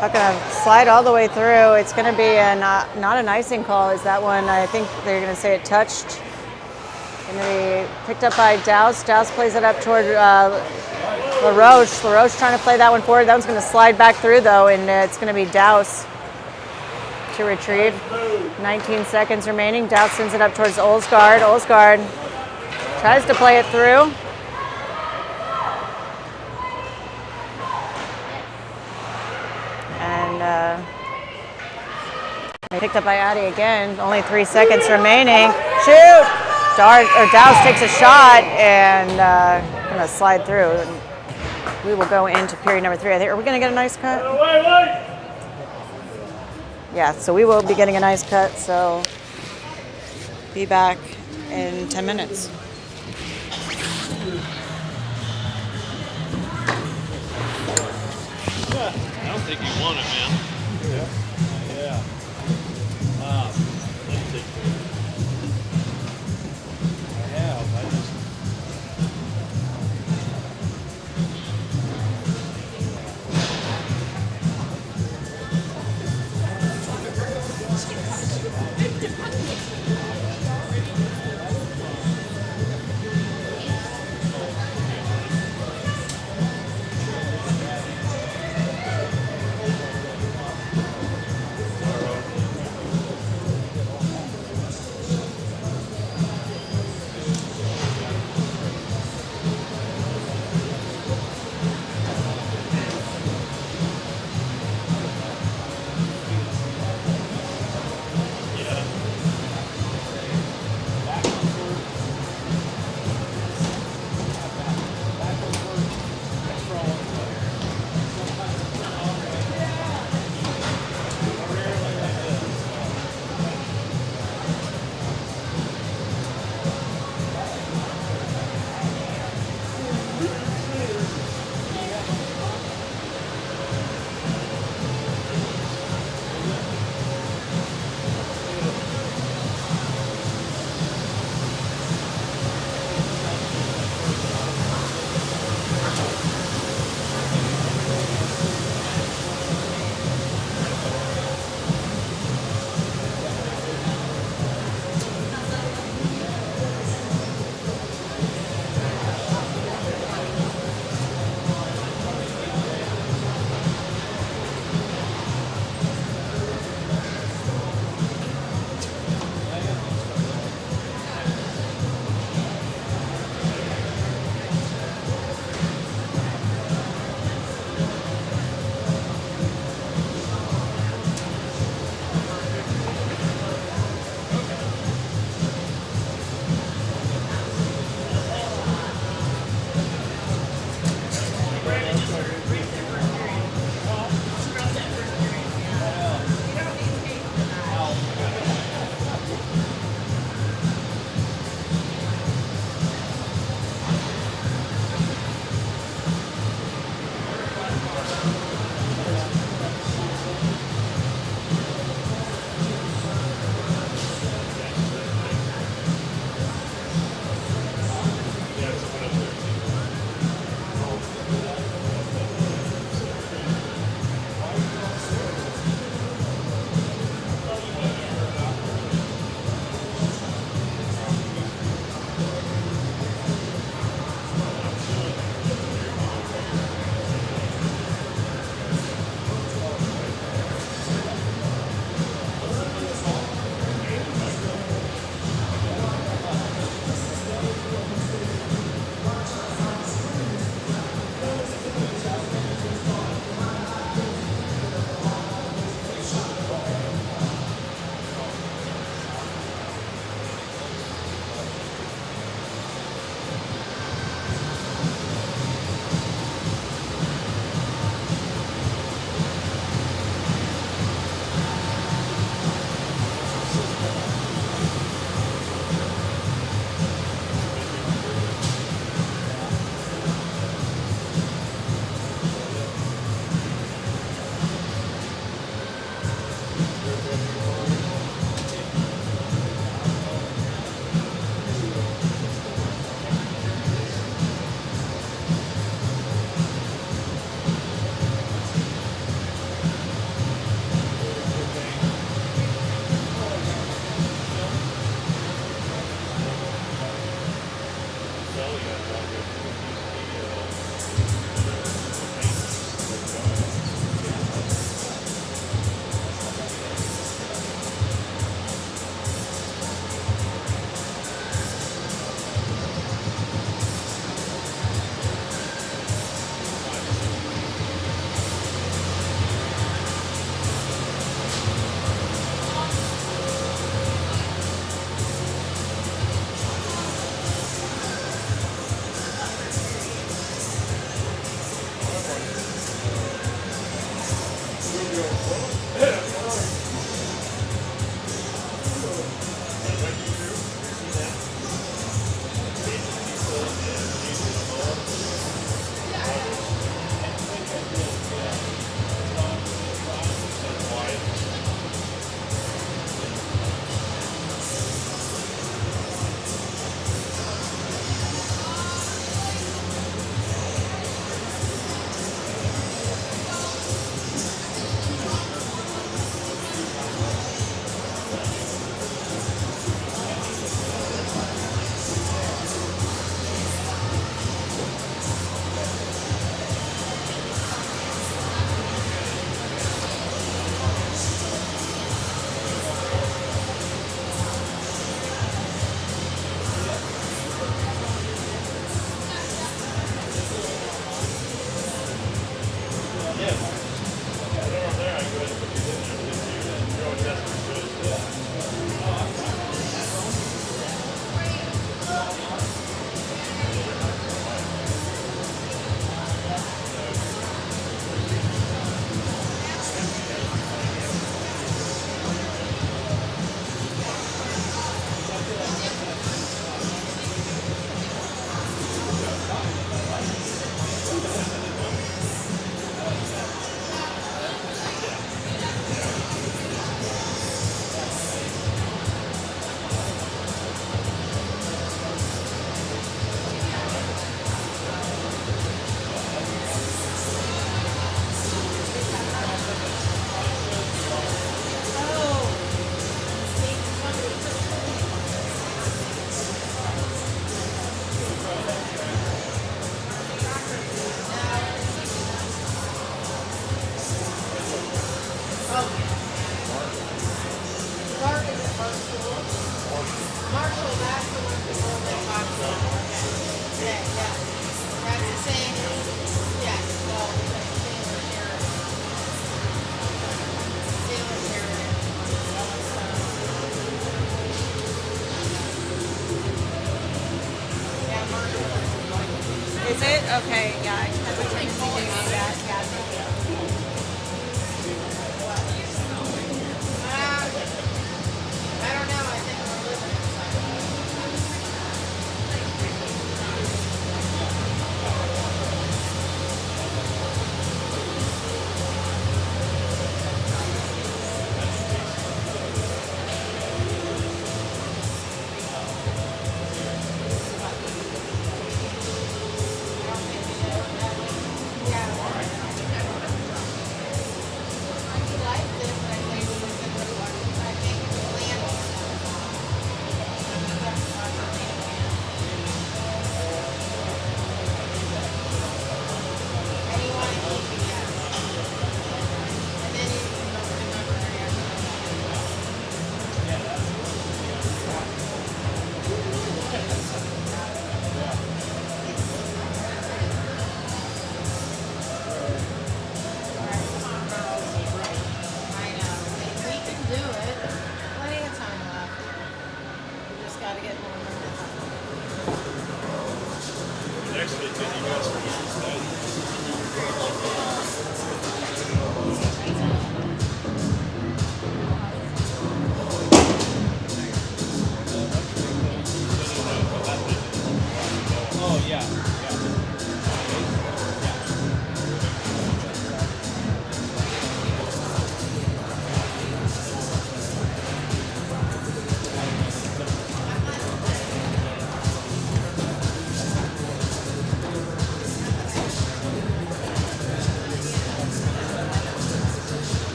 Puck gonna slide all the way through. It's gonna be not an icing call. Is that one? I think they're gonna say it touched. Gonna be picked up by Douse. Douse plays it up toward LaRoche. LaRoche trying to play that one forward. That one's gonna slide back through though, and it's gonna be Douse to retrieve. 19 seconds remaining. Douse sends it up towards Olsgaard. Olsgaard tries to play it through. Picked up by Addy again. Only 3 seconds remaining. Shoot! Douse takes a shot and gonna slide through. We will go into period number 3. I think. Are we gonna get a nice cut? Wait. Yeah. So we will be getting a nice cut. So be back in 10 minutes. I don't think you want it, man. Yeah. Let's see. I have. I just.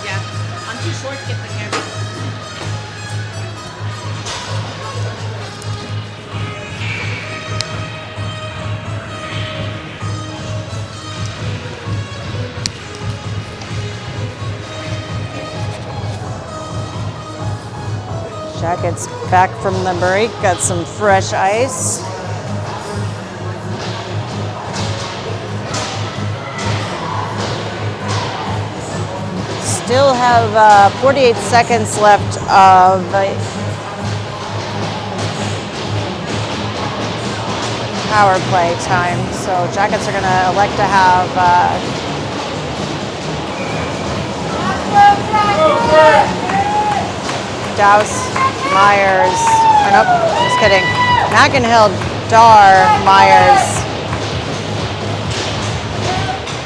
Yeah, I'm too short to get the camera. Jackets back from the break, got some fresh ice. Still have 48 seconds left of power play time. So Jackets are going to elect to have Douse, Myers, or nope, just kidding. McInhill, Dar, Myers,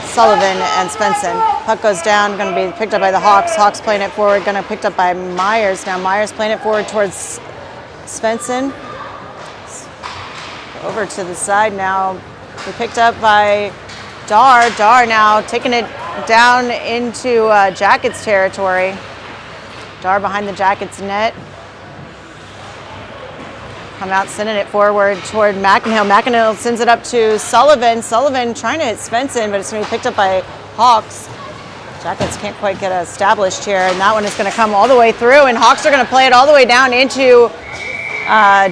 Sullivan, and Svensson. Puck goes down, going to be picked up by the Hawks. Hawks playing it forward, going to picked up by Myers. Now Myers playing it forward towards Svensson. Over to the side now. We picked up by Dar. Dar now taking it down into Jackets territory. Dar behind the Jackets net. Come out, sending it forward toward McInhill. McInhill sends it up to Sullivan. Sullivan trying to hit Svensson, but it's going to be picked up by Hawks. Jackets can't quite get established here, and that one is going to come all the way through, and Hawks are going to play it all the way down into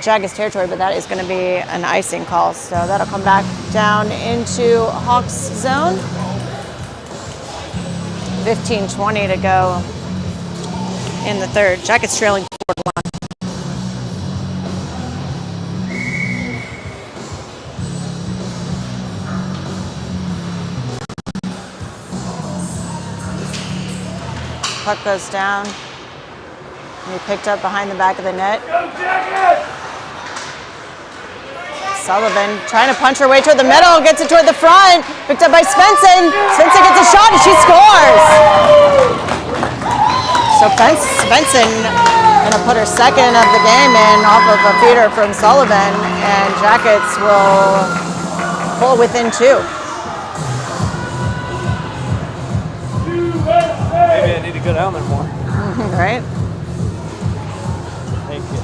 Jackets territory, but that is going to be an icing call. So that'll come back down into Hawks zone. 15:20 to go in the third. Jackets trailing 4-1. Puck goes down. And he picked up behind the back of the net. Sullivan trying to punch her way toward the middle, gets it toward the front. Picked up by Svensson. Svensson gets a shot and she scores. So Svensson gonna put her second of the game in off of a feeder from Sullivan, and Jackets will pull within 2. Maybe I need to go down there more. Right? Thank you.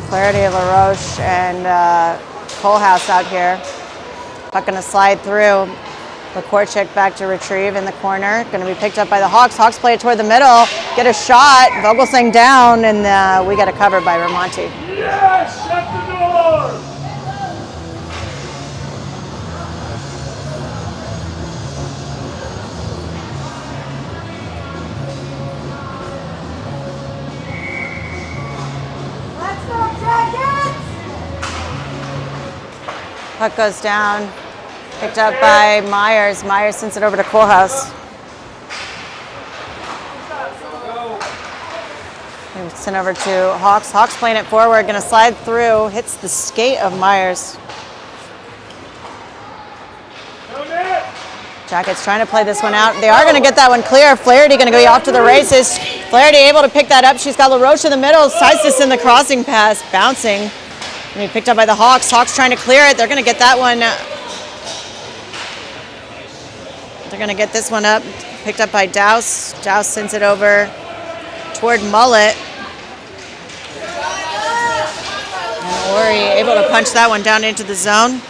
Clarity of LaRoche and Kohlhaas out here. Puck gonna slide through. Lakorchik back to retrieve in the corner. Gonna be picked up by the Hawks. Hawks play it toward the middle. Get a shot. Vogelsang down, and we get a cover by Ramonti. Yes! Shut the door! Puck goes down. Picked up by Myers. Myers sends it over to Kohlhaas. Sent over to Hawks. Hawks playing it forward. Going to slide through. Hits the skate of Myers. Jackets trying to play this one out. They are going to get that one clear. Flaherty going to go off to the races. Flaherty able to pick that up. She's got LaRoche in the middle. Tries to send the crossing pass. Bouncing. And he picked up by the Hawks. Hawks trying to clear it. They're going to get that one. They're going to get this one up. Picked up by Douse. Douse sends it over toward Mullet. And Ori able to punch that one down into the zone.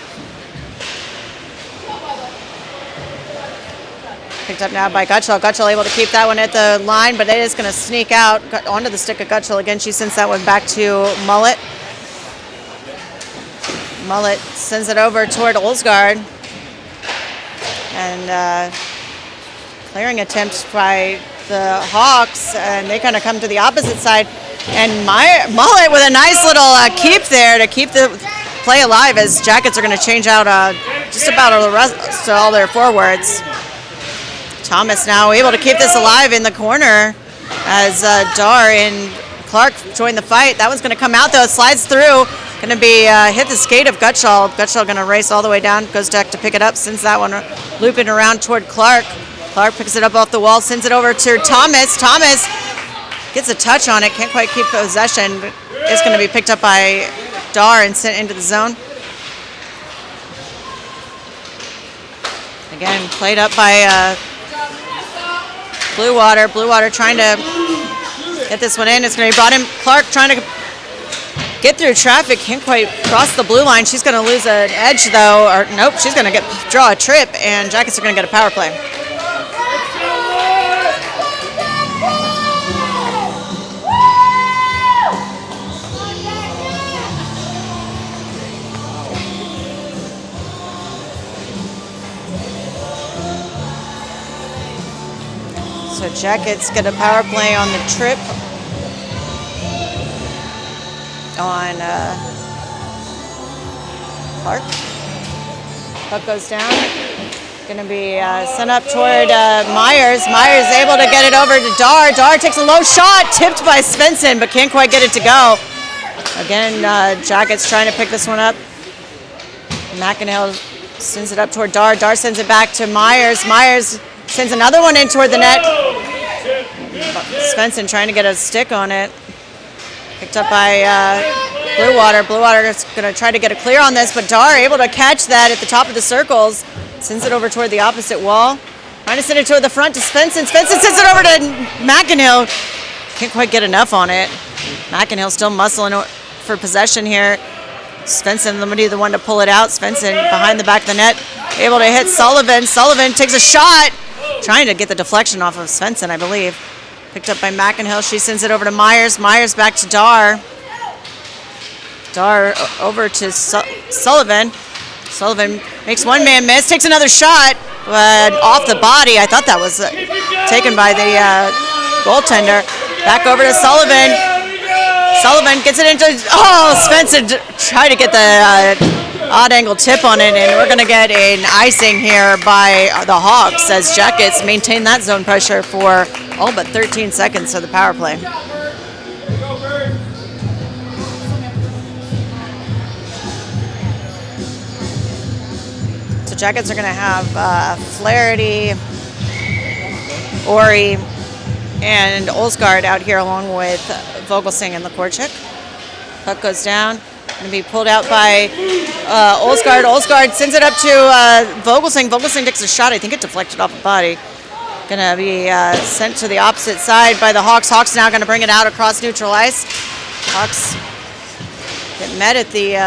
Picked up now by Gutschall. Gutschall able to keep that one at the line, but it is going to sneak out onto the stick of Gutschall again. She sends that one back to Mullet. Mullet sends it over toward Olsgaard. And clearing attempt by the Hawks, and they kind of come to the opposite side. And Mullet with a nice little keep there to keep the play alive, as Jackets are going to change out just about all the rest of all their forwards. Thomas now able to keep this alive in the corner as Dar and Clark join the fight. That one's going to come out though. It slides through. Going to be hit the skate of Gutschall. Gutschall going to race all the way down. Goes back to pick it up. Sends that one looping around toward Clark. Clark picks it up off the wall, sends it over to Thomas. Thomas gets a touch on it, can't quite keep possession. It's going to be picked up by Dar and sent into the zone. Again, played up by Bluewater. Bluewater trying to get this one in. It's going to be brought in. Clark trying to get through traffic. Can't quite cross the blue line. She's going to lose an edge, though. Or nope, she's going to draw a trip, and Jackets are going to get a power play. So Jackets get a power play on the trip on Clark. Puck goes down. Going to be sent up toward Myers. Myers able to get it over to Dar. Dar takes a low shot, tipped by Svensson, but can't quite get it to go. Again, Jackets trying to pick this one up. McInhill sends it up toward Dar. Dar sends it back to Myers. Myers sends another one in toward the net. Svensson trying to get a stick on it. Picked up by Bluewater. Bluewater is going to try to get a clear on this, but Dar able to catch that at the top of the circles. Sends it over toward the opposite wall. Trying to send it toward the front to Svensson. Svensson sends it over to McInhill. Can't quite get enough on it. McInhill still muscling for possession here. Svensson will be the one to pull it out. Svensson behind the back of the net. Able to hit Sullivan. Sullivan takes a shot. Trying to get the deflection off of Svensson, I believe. Picked up by McInhill. She sends it over to Myers. Myers back to Dar. Dar over to Sullivan. Sullivan makes one man miss. Takes another shot, but off the body. I thought that was taken by the goaltender. Back over to Sullivan. Sullivan gets it into... Oh, Svensson tried to get the... odd angle tip on it, and we're going to get an icing here by the Hawks as Jackets maintain that zone pressure for all but 13 seconds of the power play. So Jackets are going to have Flaherty, Ori, and Olsgaard out here along with Vogelsang and Lakorchik. Puck goes down. Going to be pulled out by Olsgaard. Olsgaard sends it up to Vogelsang. Vogelsang takes a shot. I think it deflected off the body. Going to be sent to the opposite side by the Hawks. Hawks now going to bring it out across neutral ice. Hawks get met at the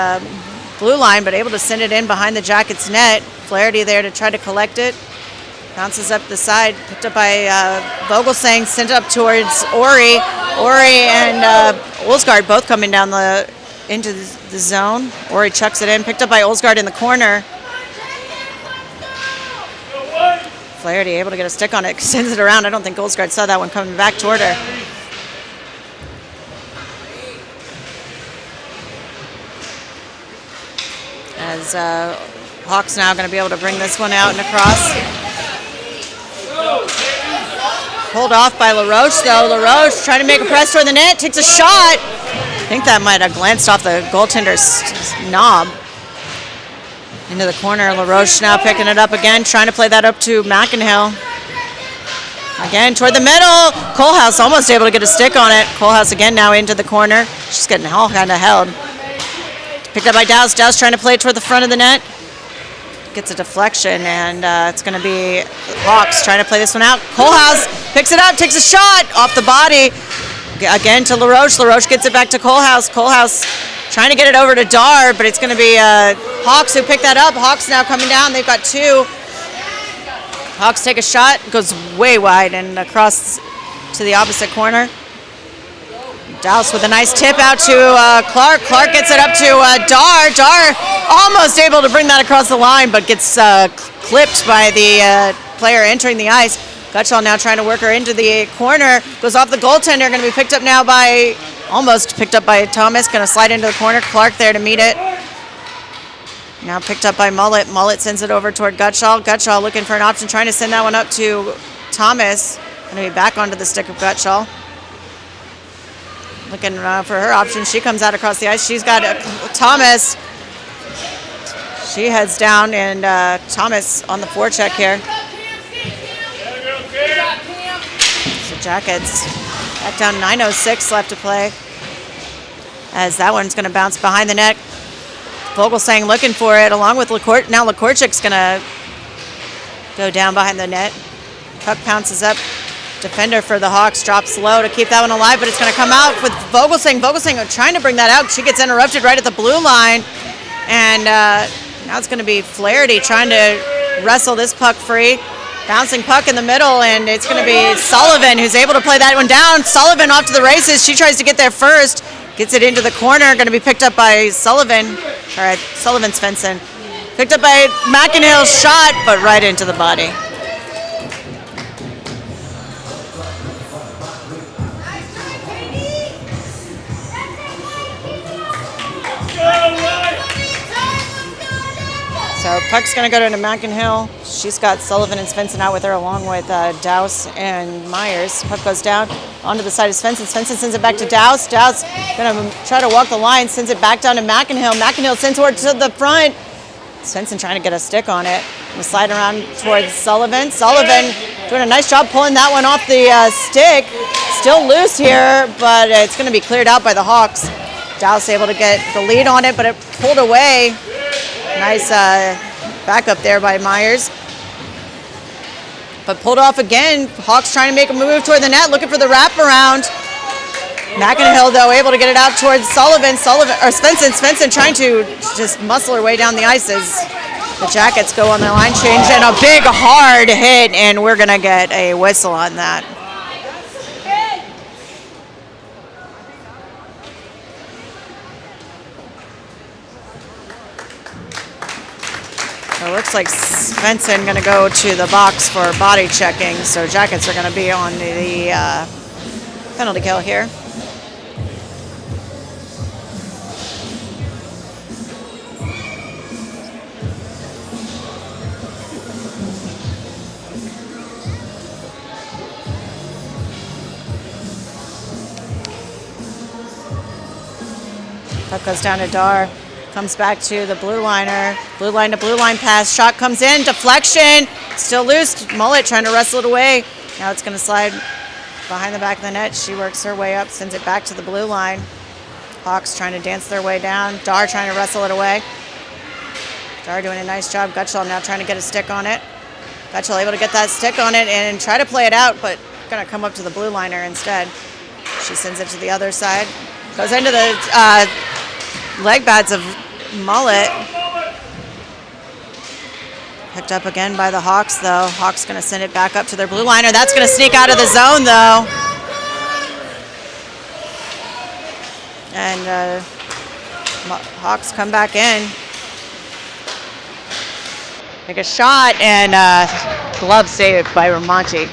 blue line, but able to send it in behind the Jackets net. Flaherty there to try to collect it. Bounces up the side, picked up by Vogelsang, sent it up towards Ori. Ori and Olsgaard both coming down into the zone. Ori chucks it in, picked up by Olsgaard in the corner. Flaherty able to get a stick on it, sends it around. I don't think Olsgaard saw that one coming back toward her. As Hawks now going to be able to bring this one out and across. Pulled off by LaRoche, though. LaRoche trying to make a press toward the net, takes a shot. I think that might have glanced off the goaltender's knob into the corner. LaRoche now picking it up again, trying to play that up to McInhill. Again, toward the middle. Kohlhaas almost able to get a stick on it. Kohlhaas again now into the corner. She's getting all kind of held. Picked up by Dowse. Dowse trying to play it toward the front of the net. Gets a deflection, and it's going to be Hawks trying to play this one out. Kohlhaas picks it up, takes a shot off the body. Again to LaRoche. LaRoche gets it back to Kohlhaas. Kohlhaas trying to get it over to Dar, but it's going to be Hawks who pick that up. Hawks now coming down. They've got two. Hawks take a shot, goes way wide and across to the opposite corner. Dowse with a nice tip out to Clark. Clark gets it up to Dar. Dar almost able to bring that across the line, but gets clipped by the player entering the ice. Gutschall now trying to work her into the corner. Goes off the goaltender. Going to be picked up now by, almost picked up by Thomas. Going to slide into the corner. Clark there to meet it. Now picked up by Mullet. Mullet sends it over toward Gutschall. Gutschall looking for an option, trying to send that one up to Thomas. Going to be back onto the stick of Gutschall. Looking for her option. She comes out across the ice. She's got Thomas. She heads down, and Thomas on the forecheck here. Jackets back down 9:06 left to play. As that one's going to bounce behind the net. Vogelsang looking for it along with now Lakorchik's going to go down behind the net. Puck pounces up. Defender for the Hawks drops low to keep that one alive, but it's going to come out with Vogelsang. Vogelsang trying to bring that out. She gets interrupted right at the blue line. And now it's going to be Flaherty trying to wrestle this puck free. Bouncing puck in the middle, and it's going to be Sullivan who's able to play that one down. Sullivan off to the races. She tries to get there first. Gets it into the corner. Going to be picked up by Sullivan. All right, Sullivan Svensson. Picked up by McInhill's shot, but right into the body. So puck's going to go to McInhill. She's got Sullivan and Svensson out with her along with Dowse and Myers. Puck goes down onto the side of Svensson. Svensson sends it back to Dowse. Dowse going to try to walk the line, sends it back down to McInhill. McInhill sends it to the front. Svensson trying to get a stick on it. We slide around towards Sullivan. Sullivan doing a nice job pulling that one off the stick. Still loose here, but it's going to be cleared out by the Hawks. Dowse able to get the lead on it, but it pulled away. Nice backup there by Myers. But pulled off again. Hawks trying to make a move toward the net, looking for the wraparound. McInhill, though, able to get it out towards Sullivan. Svensson trying to just muscle her way down the ice as the Jackets go on their line change. And a big, hard hit, and we're going to get a whistle on that. It looks like Svensson going to go to the box for body checking, so Jackets are going to be on the penalty kill here. Puck goes down to Dar. Comes back to the blue liner. Blue line to blue line pass. Shot comes in. Deflection. Still loose. Mullet trying to wrestle it away. Now it's going to slide behind the back of the net. She works her way up. Sends it back to the blue line. Hawks trying to dance their way down. Dar trying to wrestle it away. Dar doing a nice job. Gutschall now trying to get a stick on it. Gutschall able to get that stick on it and try to play it out, but going to come up to the blue liner instead. She sends it to the other side. Goes into the leg pads of Mullet. Picked up again by the Hawks, though. Hawks going to send it back up to their blue liner. That's going to sneak out of the zone, though. And Hawks come back in. Take a shot, and glove saved by Ramonti.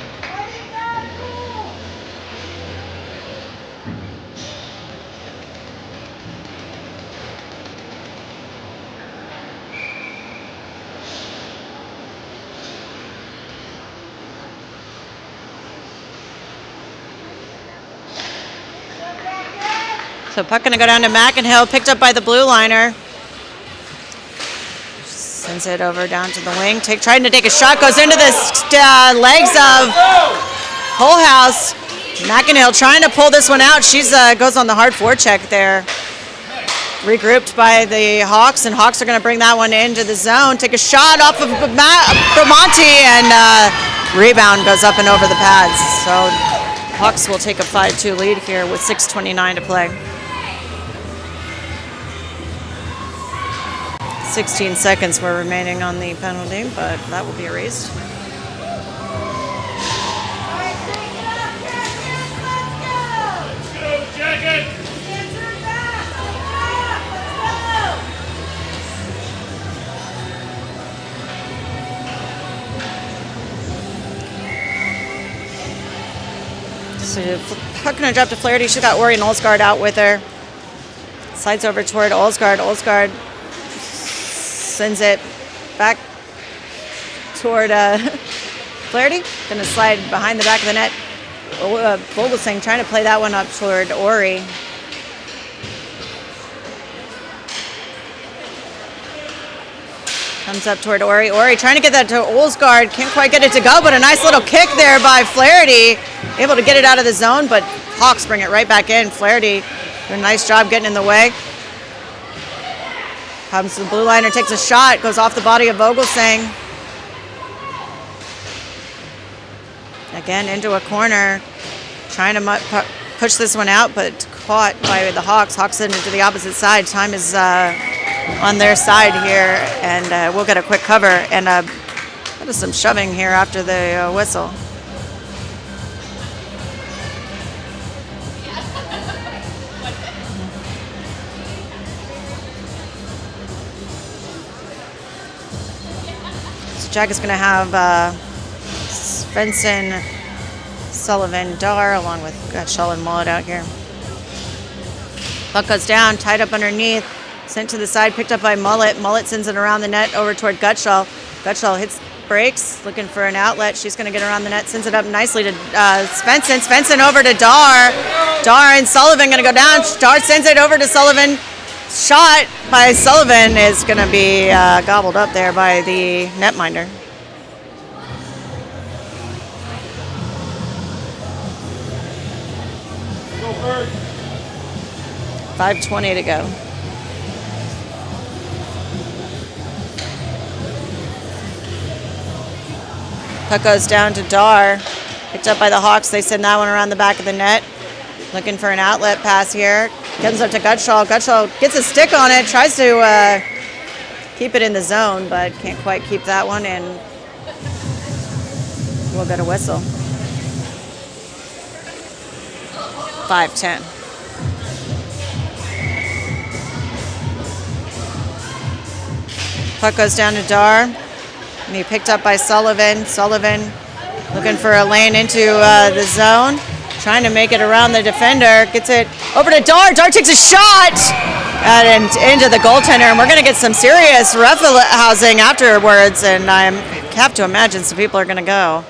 So puck going to go down to McInhill, picked up by the blue liner. Sends it over down to the wing. Trying to take a shot, goes into the legs of Holhouse. McInhill trying to pull this one out. She's goes on the hard forecheck there. Regrouped by the Hawks, and Hawks are going to bring that one into the zone. Take a shot off of Bramonti, and rebound goes up and over the pads. So Hawks will take a 5-2 lead here with 6:29 to play. 16 seconds were remaining on the penalty, but that will be erased. So puck gonna drop to Flaherty. She's got Ori and Olsgaard out with her. Slides over toward Olsgaard. Olsgaard sends it back toward Flaherty. Gonna slide behind the back of the net. Vogelsang trying to play that one up toward Ori. Comes up toward Ori. Ori trying to get that to Olsgaard. Can't quite get it to go, but a nice little kick there by Flaherty. Able to get it out of the zone, but Hawks bring it right back in. Flaherty doing a nice job getting in the way. Comes to the blue liner, takes a shot, goes off the body of Vogelsang. Again, into a corner. Trying to push this one out, but caught by the Hawks. Hawks into the opposite side. Time is on their side here, and we'll get a quick cover and some shoving here after the whistle. So Jack is going to have Svensson, Sullivan, Dar, along with Gutschall and Mullet out here. Puck goes down, tied up underneath, sent to the side, picked up by Mullet. Mullet sends it around the net over toward Gutschall. Gutschall hits breaks, looking for an outlet. She's going to get around the net, sends it up nicely to Svensson. Svensson over to Dar. Dar and Sullivan going to go down. Dar sends it over to Sullivan. Shot by Sullivan is going to be gobbled up there by the netminder. Go Bird. 5:20 to go. Puck goes down to Dar. Picked up by the Hawks. They send that one around the back of the net. Looking for an outlet pass here. Comes up to Gutschall. Gutschall gets a stick on it. Tries to keep it in the zone, but can't quite keep that one, and we'll get a whistle. 5:10. Puck goes down to Dar, and he picked up by Sullivan. Sullivan looking for a lane into the zone, trying to make it around the defender. Gets it over to Dar. Dar takes a shot and into the goaltender, and we're going to get some serious roughhousing afterwards, and I have to imagine some people are going to go.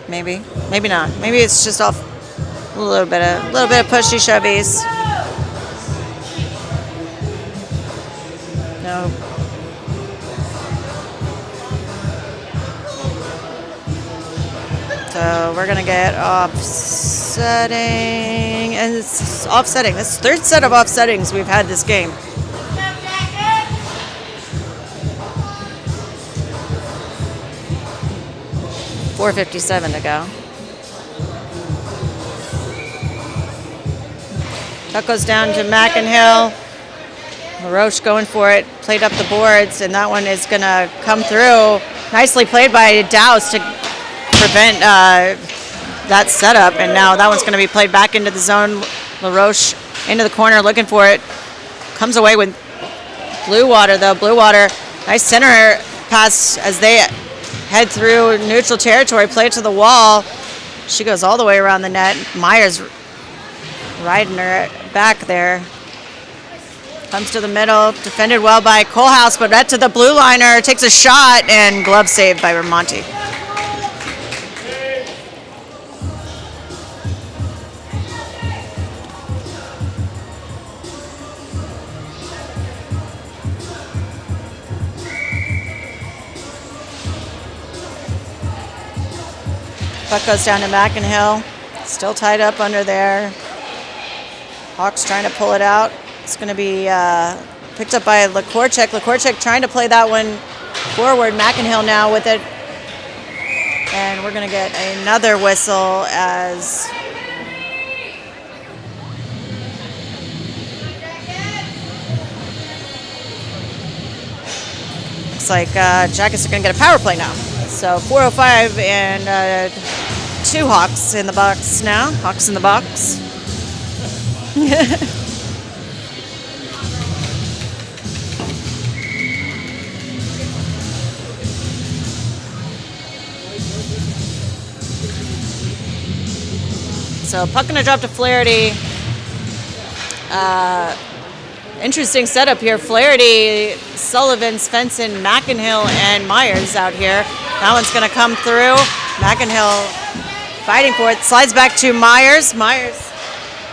Maybe, maybe not. Maybe it's just off a little bit of pushy shovies. No. So we're gonna get offsetting, and it's offsetting. This is the third set of offsettings we've had this game. .457 to go. Puck goes down to McInhill. LaRoche going for it, played up the boards, and that one is going to come through. Nicely played by Douse to prevent that setup, and now that one's going to be played back into the zone. LaRoche into the corner looking for it. Comes away with Bluewater, though. Bluewater, nice center pass as they head through neutral territory, play it to the wall. She goes all the way around the net. Myers riding her back there. Comes to the middle, defended well by Kohlhaas, but right to the blue liner, takes a shot, and glove saved by Ramonti. Puck goes down to McInhill, still tied up under there. Hawks trying to pull it out. It's going to be picked up by Lekorchek. Lekorchek trying to play that one forward. McInhill now with it. And we're going to get another whistle as looks like Jackets are going to get a power play now. So 4:05 and 2 Hawks in the box now. Hawks in the box. So puck gonna drop to Flaherty. Interesting setup here. Flaherty, Sullivan, Svensson, McInhill, and Myers out here. That one's gonna come through. McInhill fighting for it. Slides back to Myers. Myers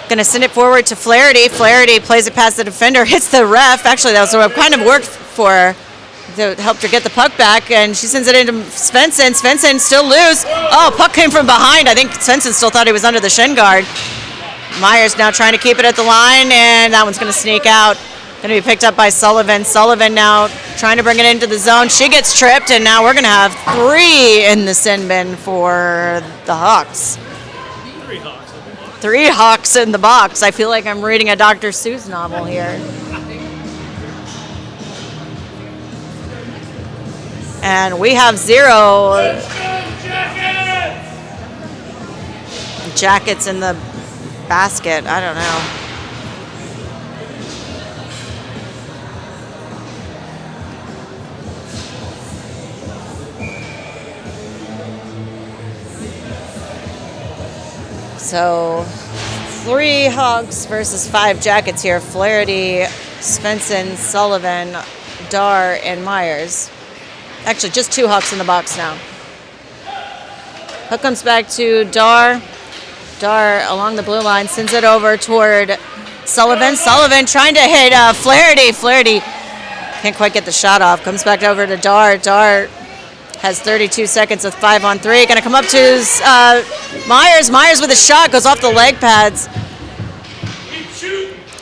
Going to send it forward to Flaherty. Flaherty plays it past the defender, hits the ref. Actually, that was what kind of worked for her. That helped her get the puck back, and she sends it into Svensson. Svensson still loose. Oh, puck came from behind. I think Svensson still thought he was under the shin guard. Myers now trying to keep it at the line, and that one's going to sneak out. Going to be picked up by Sullivan. Sullivan now trying to bring it into the zone. She gets tripped, and now we're going to have 3 in the sin bin for the Hawks. 3 Hawks in the box. I feel like I'm reading a Dr. Seuss novel here. And we have 0 jackets in the basket. I don't know. So 3 Hawks versus 5 jackets here. Flaherty, Svensson, Sullivan, Dar, and Myers. Actually, just 2 Hawks in the box now. Puck comes back to Dar. Dar along the blue line sends it over toward Sullivan. Sullivan trying to hit Flaherty. Flaherty can't quite get the shot off. Comes back over to Dar. Dar has 32 seconds with 5-on-3. Going to come up to Myers. Myers with a shot. Goes off the leg pads.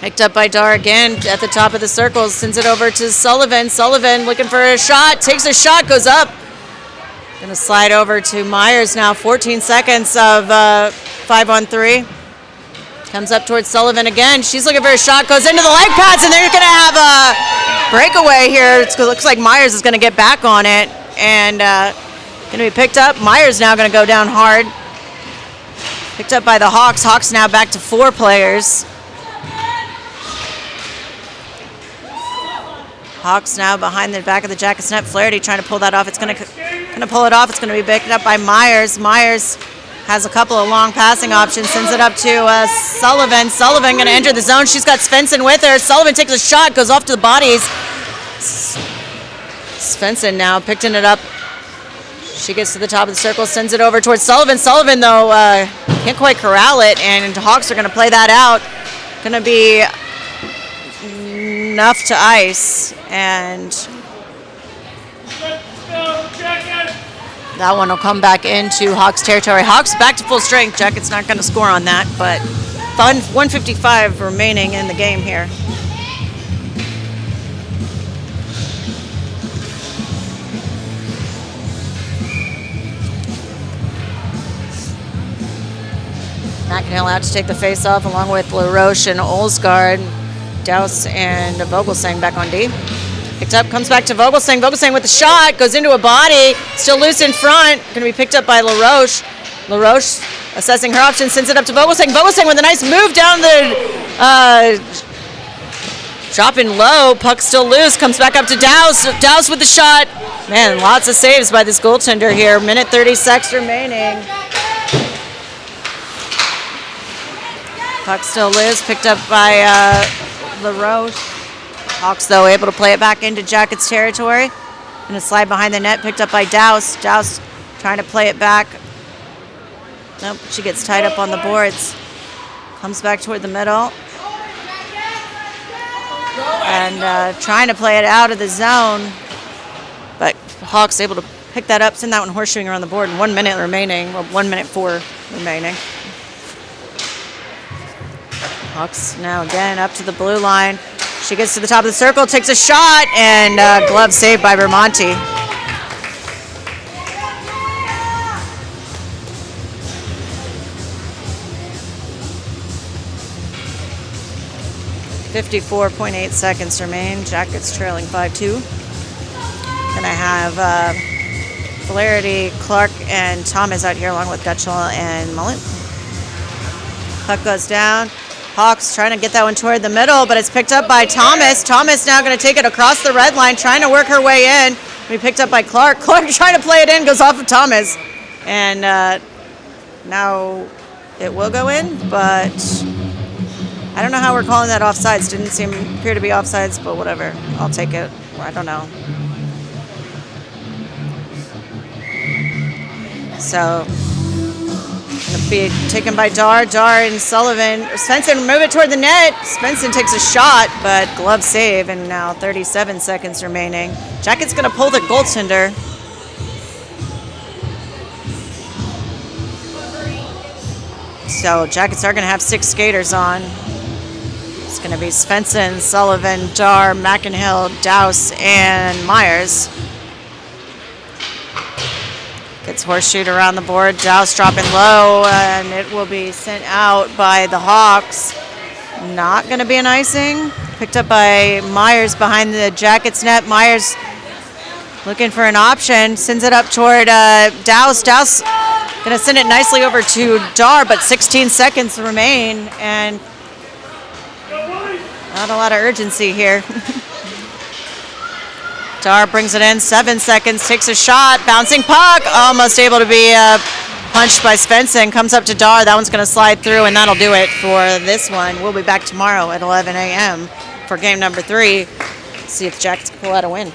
Picked up by Dar again at the top of the circle. Sends it over to Sullivan. Sullivan looking for a shot. Takes a shot. Goes up. Going to slide over to Myers now. 14 seconds of 5-on-3. Comes up towards Sullivan again. She's looking for a shot. Goes into the leg pads, and they're going to have a breakaway here. It looks like Myers is going to get back on it. And going to be picked up. Myers now going to go down hard. Picked up by the Hawks. Hawks now back to 4 players. Hawks now behind the back of the Jackets net. Flaherty trying to pull that off. It's going to pull it off. It's going to be picked up by Myers. Myers has a couple of long passing options. Sends it up to Sullivan. Sullivan going to enter the zone. She's got Svensson with her. Sullivan takes a shot. Goes off to the bodies. Svensson now picking it up. She gets to the top of the circle. Sends it over towards Sullivan. Sullivan, though, can't quite corral it. And Hawks are going to play that out. Going to be enough to ice, and that one will come back into Hawks territory. Hawks back to full strength. Jackets not going to score on that, but fun. 1:55 remaining in the game here. McInhill out to take the face off along with LaRoche and Olsgaard. Douse and Vogelsang back on D. Picked up, comes back to Vogelsang. Vogelsang with the shot, goes into a body, still loose in front. Going to be picked up by LaRoche. LaRoche assessing her options, sends it up to Vogelsang. Vogelsang with a nice move down the, dropping low, puck still loose, comes back up to Douse. Douse with the shot. Man, lots of saves by this goaltender here. Minute 36 remaining. Puck still loose, picked up by LaRoche. Hawks, though, able to play it back into Jackets territory. Going to slide behind the net, picked up by Douse. Douse trying to play it back. Nope, she gets tied up on the boards. Comes back toward the middle. And trying to play it out of the zone. But Hawks able to pick that up, send that one horseshoeing around the board in 1 minute remaining, well, 1:04 remaining. Hawks now again up to the blue line. She gets to the top of the circle, takes a shot, and glove saved by Vermonti. .8 seconds remain. Jackets trailing 5-2. Gonna have Flaherty, Clark, and Thomas out here along with Gutschel and Mullet. Puck goes down. Hawks trying to get that one toward the middle, but it's picked up by Thomas. Thomas now going to take it across the red line, trying to work her way in. We picked up by Clark. Clark trying to play it in, goes off of Thomas. And now it will go in, but I don't know how we're calling that offsides. Didn't appear to be offsides, but whatever. I'll take it. I don't know. So, going to be taken by Dar. Dar and Sullivan. Svensson move it toward the net. Svensson takes a shot, but glove save, and now 37 seconds remaining. Jackets going to pull the goaltender. So Jackets are going to have 6 skaters on. It's going to be Svensson, Sullivan, Dar, McInhill, Douse, and Myers. Gets horseshoed around the board. Douse dropping low, and it will be sent out by the Hawks. Not going to be an icing. Picked up by Myers behind the Jackets net. Myers looking for an option. Sends it up toward Douse. Douse going to send it nicely over to Dar, but 16 seconds remain, and not a lot of urgency here. Dar brings it in, 7 seconds, takes a shot, bouncing puck, almost able to be punched by Svensson, comes up to Dar, that one's going to slide through, and that'll do it for this one. We'll be back tomorrow at 11 a.m. for game number 3, see if Jackets can pull out a win.